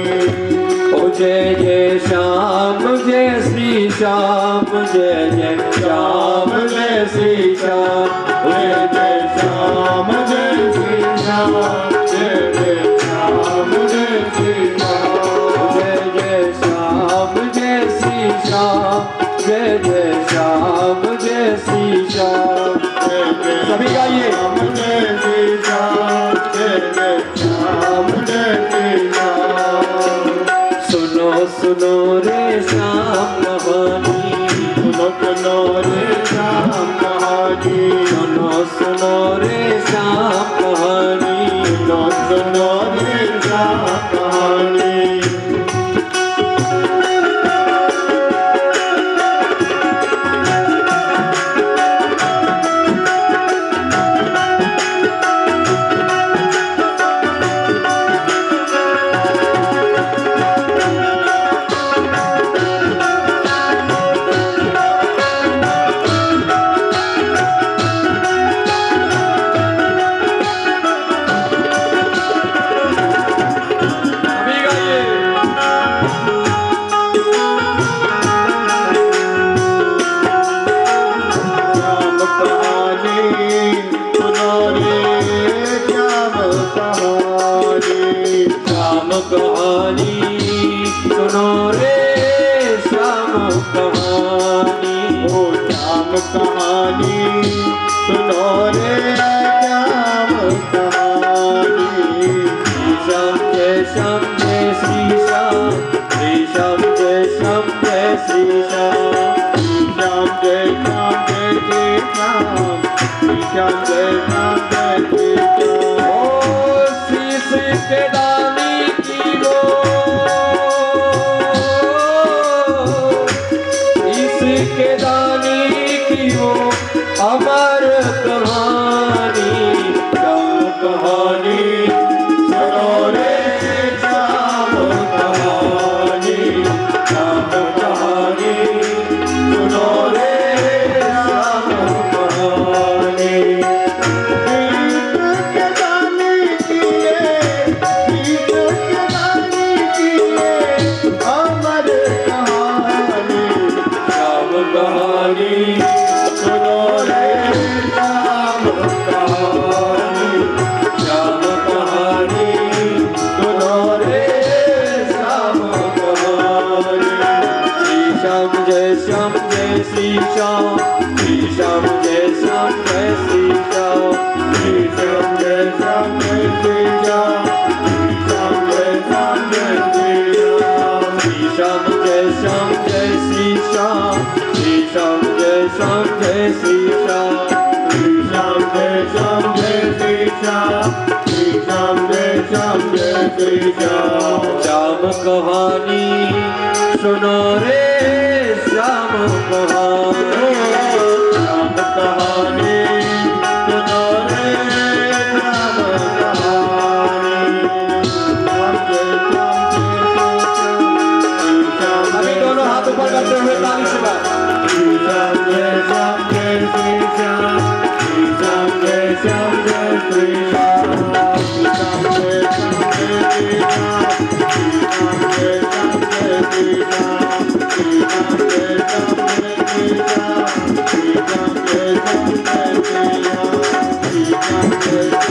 ओ जय जय श्याम जय श्री श्याम, जय जय श्याम जय श्री श्याम, जय जय श्याम जय श्री श्याम, जय जय श्याम जय श्री श्याम, जय जय श्याम जय श्री श्याम, जय जय श्याम जय श्री श्याम। सभी गाइए, जय जय श्याम, जय जय श्याम जय श्री श्याम। सुनो सुनो रे श्याम कहानी, सुनो सुनो रे श्याम कहानी, सुनो सुनो रे श्याम कहानी, सुनो सुनो रे श्याम कहानी। कहानी सुनो रे श्याम कहानी। श्याम जय श्याम जय श्री श्याम, श्री श्याम जय श्याम जय श्री श्याम, श्याम जय श्याम जय श्री श्याम, श्री श्याम जय श्याम जय श्री श्याम। ओ शीश के दानी की वो, शीश के दानी की वो श्याम, श्री श्याम जय श्याम जय श्री श्याम, श्री श्याम जय श्याम जय श्री श्याम, श्री श्याम जय श्याम जय श्री श्याम, श्री श्याम जय श्याम जय श्री श्याम, श्री श्याम जय श्याम जय श्री श्याम, श्री श्याम जय श्याम जय श्री श्याम। श्याम कहानी सुनो रे श्याम कहानी, श्याम कहानी सुनो रे श्याम कहानी। अभी दोनों हाथ ऊपर करते हुए ताली से बात। श्री श्याम जय श्याम जय श्री श्याम, श्री श्याम जय श्याम जय श्री श्याम, श्री श्याम जय श्याम जय श्री श्याम, श्री श्याम जय श्याम जय श्री श्याम, श्री श्याम जय श्याम जय श्री श्याम, श्री श्याम जय श्याम जय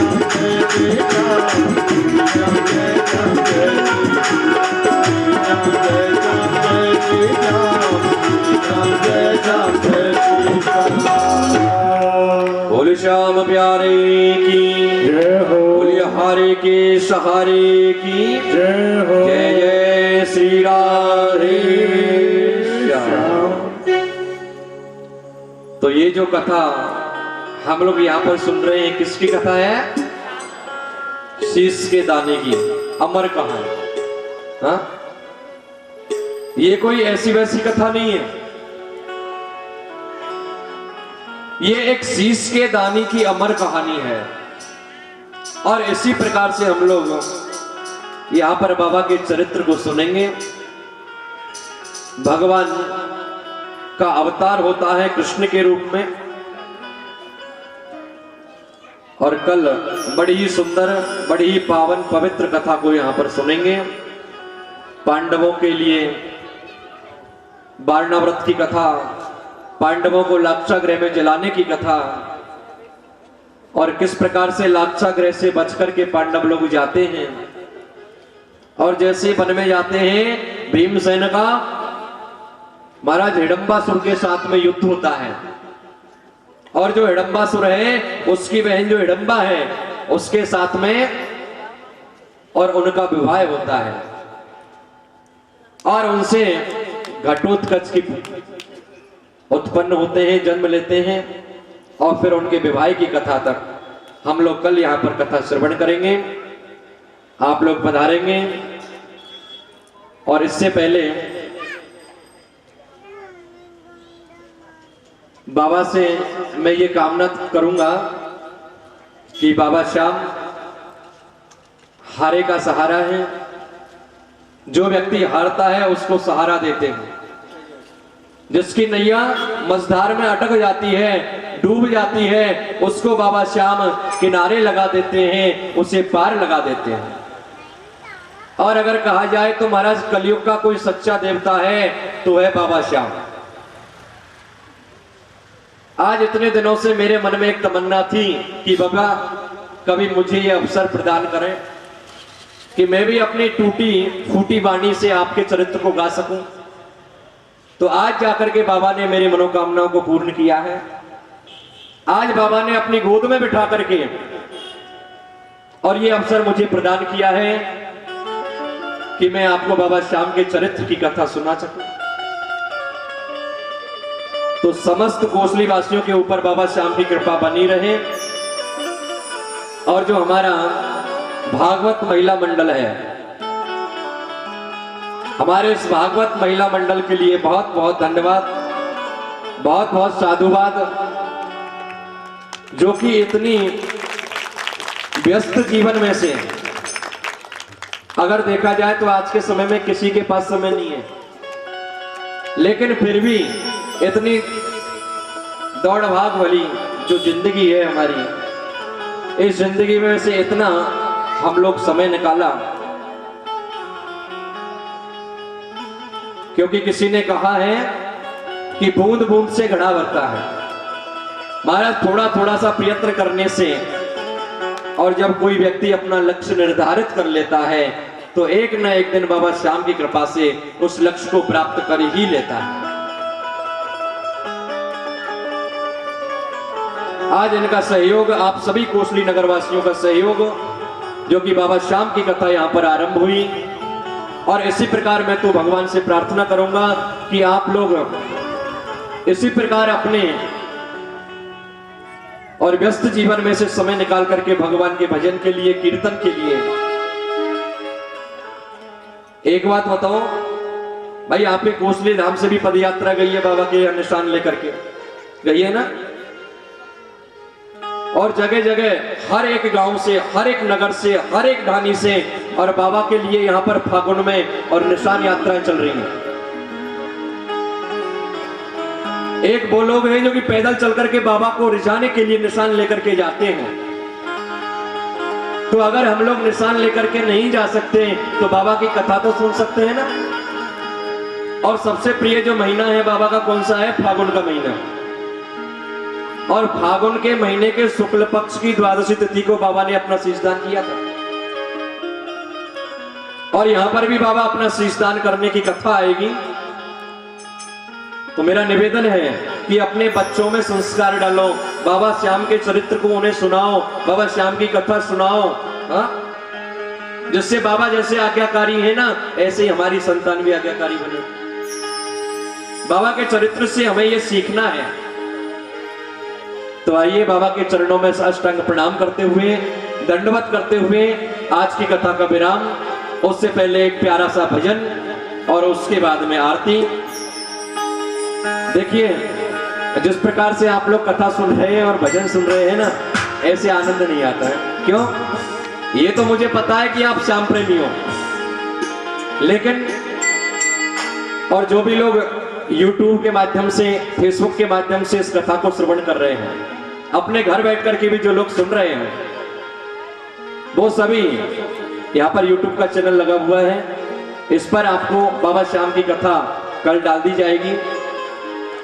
श्री श्याम, श्री श्याम जय श्याम जय श्री श्याम, श्री श्याम जय श्याम जय श्री श्याम, श्री श्याम जय श्याम जय श्री श्याम। बोले श्याम प्यारे की जय हो, बोलिए हारे के सहारे की जय हो, जय जय श्री राधे श्याम। तो ये जो कथा हम लोग यहाँ पर सुन रहे हैं, किसकी कथा है? शीश के दाने की अमर कहानी। हाँ, ये कोई ऐसी वैसी कथा नहीं है, ये एक शीश के दाने की अमर कहानी है। और इसी प्रकार से हम लोग यहां पर बाबा के चरित्र को सुनेंगे। भगवान का अवतार होता है कृष्ण के रूप में। और कल बड़ी ही सुंदर, बड़ी ही पावन पवित्र कथा को यहां पर सुनेंगे। पांडवों के लिए वारणाव्रत की कथा, पांडवों को लाक्षागृह में जलाने की कथा, और किस प्रकार से लाक्षागृह से बचकर के पांडव लोग जाते हैं। और जैसे वन में जाते हैं, भीमसेन का महाराज हिडंबासुर के साथ में युद्ध होता है। और जो हिडंबासुर है, उसकी बहन जो हिडंबा है, उसके साथ में और उनका विवाह होता है। और उनसे घटोत्कच की उत्पन्न होते हैं, जन्म लेते हैं। और फिर उनके विवाह की कथा तक हम लोग कल यहाँ पर कथा श्रवण करेंगे। आप लोग पधारेंगे। और इससे पहले बाबा से मैं ये कामना करूंगा कि बाबा श्याम हारे का सहारा है। जो व्यक्ति हारता है उसको सहारा देते हैं। जिसकी नैया मझधार में अटक जाती है, डूब जाती है, उसको बाबा श्याम किनारे लगा देते हैं, उसे पार लगा देते हैं। और अगर कहा जाए तो महाराज कलयुग का कोई सच्चा देवता है तो है बाबा श्याम। आज इतने दिनों से मेरे मन में एक तमन्ना थी कि बाबा कभी मुझे ये अवसर प्रदान करें कि मैं भी अपनी टूटी फूटी वाणी से आपके चरित्र को गा सकूं। तो आज जाकर के बाबा ने मेरी मनोकामनाओं को पूर्ण किया है। आज बाबा ने अपनी गोद में बिठा करके और ये अवसर मुझे प्रदान किया है कि मैं आपको बाबा श्याम के चरित्र की कथा सुना सकूं। तो समस्त कोसली वासियों के ऊपर बाबा श्याम की कृपा बनी रहे। और जो हमारा भागवत महिला मंडल है, हमारे इस भागवत महिला मंडल के लिए बहुत बहुत धन्यवाद, बहुत बहुत साधुवाद, जो कि इतनी व्यस्त जीवन में से अगर देखा जाए तो आज के समय में किसी के पास समय नहीं है, लेकिन फिर भी इतनी दौड़ भाग वाली जो जिंदगी है हमारी, इस जिंदगी में से इतना हम लोग समय निकाला। क्योंकि किसी ने कहा है कि बूंद बूंद से घड़ा भरता है। महाराज थोड़ा थोड़ा सा प्रयत्न करने से और जब कोई व्यक्ति अपना लक्ष्य निर्धारित कर लेता है तो एक न एक दिन बाबा श्याम की कृपा से उस लक्ष्य को प्राप्त कर ही लेता है। आज इनका सहयोग, आप सभी कोसली नगर वासियों का सहयोग, जो कि बाबा श्याम की कथा यहाँ पर आरंभ हुई। और इसी प्रकार मैं तो भगवान से प्रार्थना करूंगा कि आप लोग इसी प्रकार अपने और व्यस्त जीवन में से समय निकाल करके भगवान के भजन के लिए, कीर्तन के लिए। एक बात बताओ भाई, आपके कोसली धाम से भी पदयात्रा गई है बाबा के निशान लेकर के, गई है ना? और जगह जगह हर एक गांव से, हर एक नगर से, हर एक ढानी से और बाबा के लिए यहाँ पर फागुन में और निशान यात्राएं चल रही हैं। एक वो लोग हैं जो कि पैदल चल करके बाबा को रिझाने के लिए निशान लेकर के जाते हैं। तो अगर हम लोग निशान लेकर के नहीं जा सकते तो बाबा की कथा तो सुन सकते हैं ना। और सबसे प्रिय जो महीना है बाबा का कौन सा है? फागुन का महीना। और फागुन के महीने के शुक्ल पक्ष की द्वादशी तिथि को बाबा ने अपना शीशदान किया था। और यहां पर भी बाबा अपना शीशदान करने की कथा आएगी। तो मेरा निवेदन है कि अपने बच्चों में संस्कार डालो, बाबा श्याम के चरित्र को उन्हें सुनाओ, बाबा श्याम की कथा सुनाओ, हाँ? जिससे बाबा जैसे आज्ञाकारी है ना, ऐसे ही हमारी संतान भी आज्ञाकारी बने। बाबा के चरित्र से हमें यह सीखना है। तो आइए बाबा के चरणों में साष्टांग प्रणाम करते हुए, दंडवत करते हुए आज की कथा का विराम। उससे पहले एक प्यारा सा भजन और उसके बाद में आरती। देखिए, जिस प्रकार से आप लोग कथा सुन रहे हैं और भजन सुन रहे हैं ना, ऐसे आनंद नहीं आता है। क्यों? ये तो मुझे पता है कि आप श्याम प्रेमी हो, लेकिन और जो भी लोग YouTube के माध्यम से, Facebook के माध्यम से इस कथा को श्रवण कर रहे हैं, अपने घर बैठ करके भी जो लोग सुन रहे हैं, वो सभी यहाँ पर YouTube का चैनल लगा हुआ है। इस पर आपको बाबा श्याम की कथा कल डाल दी जाएगी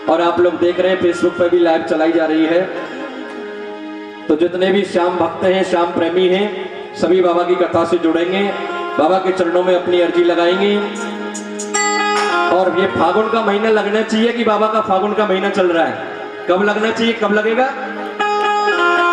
और आप लोग देख रहे हैं Facebook पर भी लाइव चलाई जा रही है। तो जितने भी श्याम भक्त हैं, श्याम प्रेमी हैं, सभी बाबा की कथा से जुड़ेंगे, बाबा के चरणों में अपनी अर्जी लगाएंगे। और ये फागुन का महीना लगना चाहिए कि बाबा का फागुन का महीना चल रहा है। कब लगना चाहिए? कब लगेगा?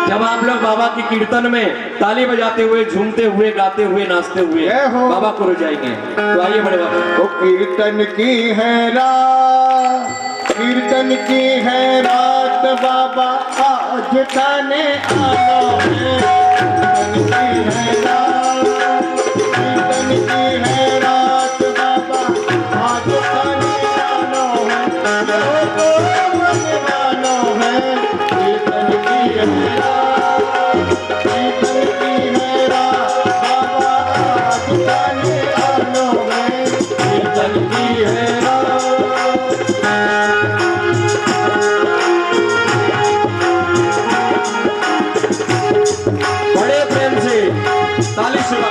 जब आप लोग बाबा की कीर्तन में ताली बजाते हुए, झूमते हुए, गाते हुए, नाचते हुए बाबा को रुझाएंगे। तो आइए बड़े बाबा। वो कीर्तन की है रात, कीर्तन की है रात, बाबा आज थाने आना है। कीर्तन की है रात, कीर्तन की है रात, बाबा आज थाने आना है। तो मनवाना है। कीर्तन की है रात, कीर्तन की है रात, बाबा आज थाने आना है। कीर्तन की है रात। बड़े प्रेम से ताली से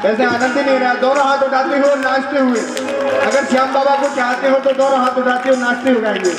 ऐसे आनंद ही नहीं रहा। दोनों हाथ उठाते हुए और नाचते हुए। अगर श्याम बाबा को चाहते हो तो दोनों हाथ उठाते हुए नाचते हुए गाएंगे।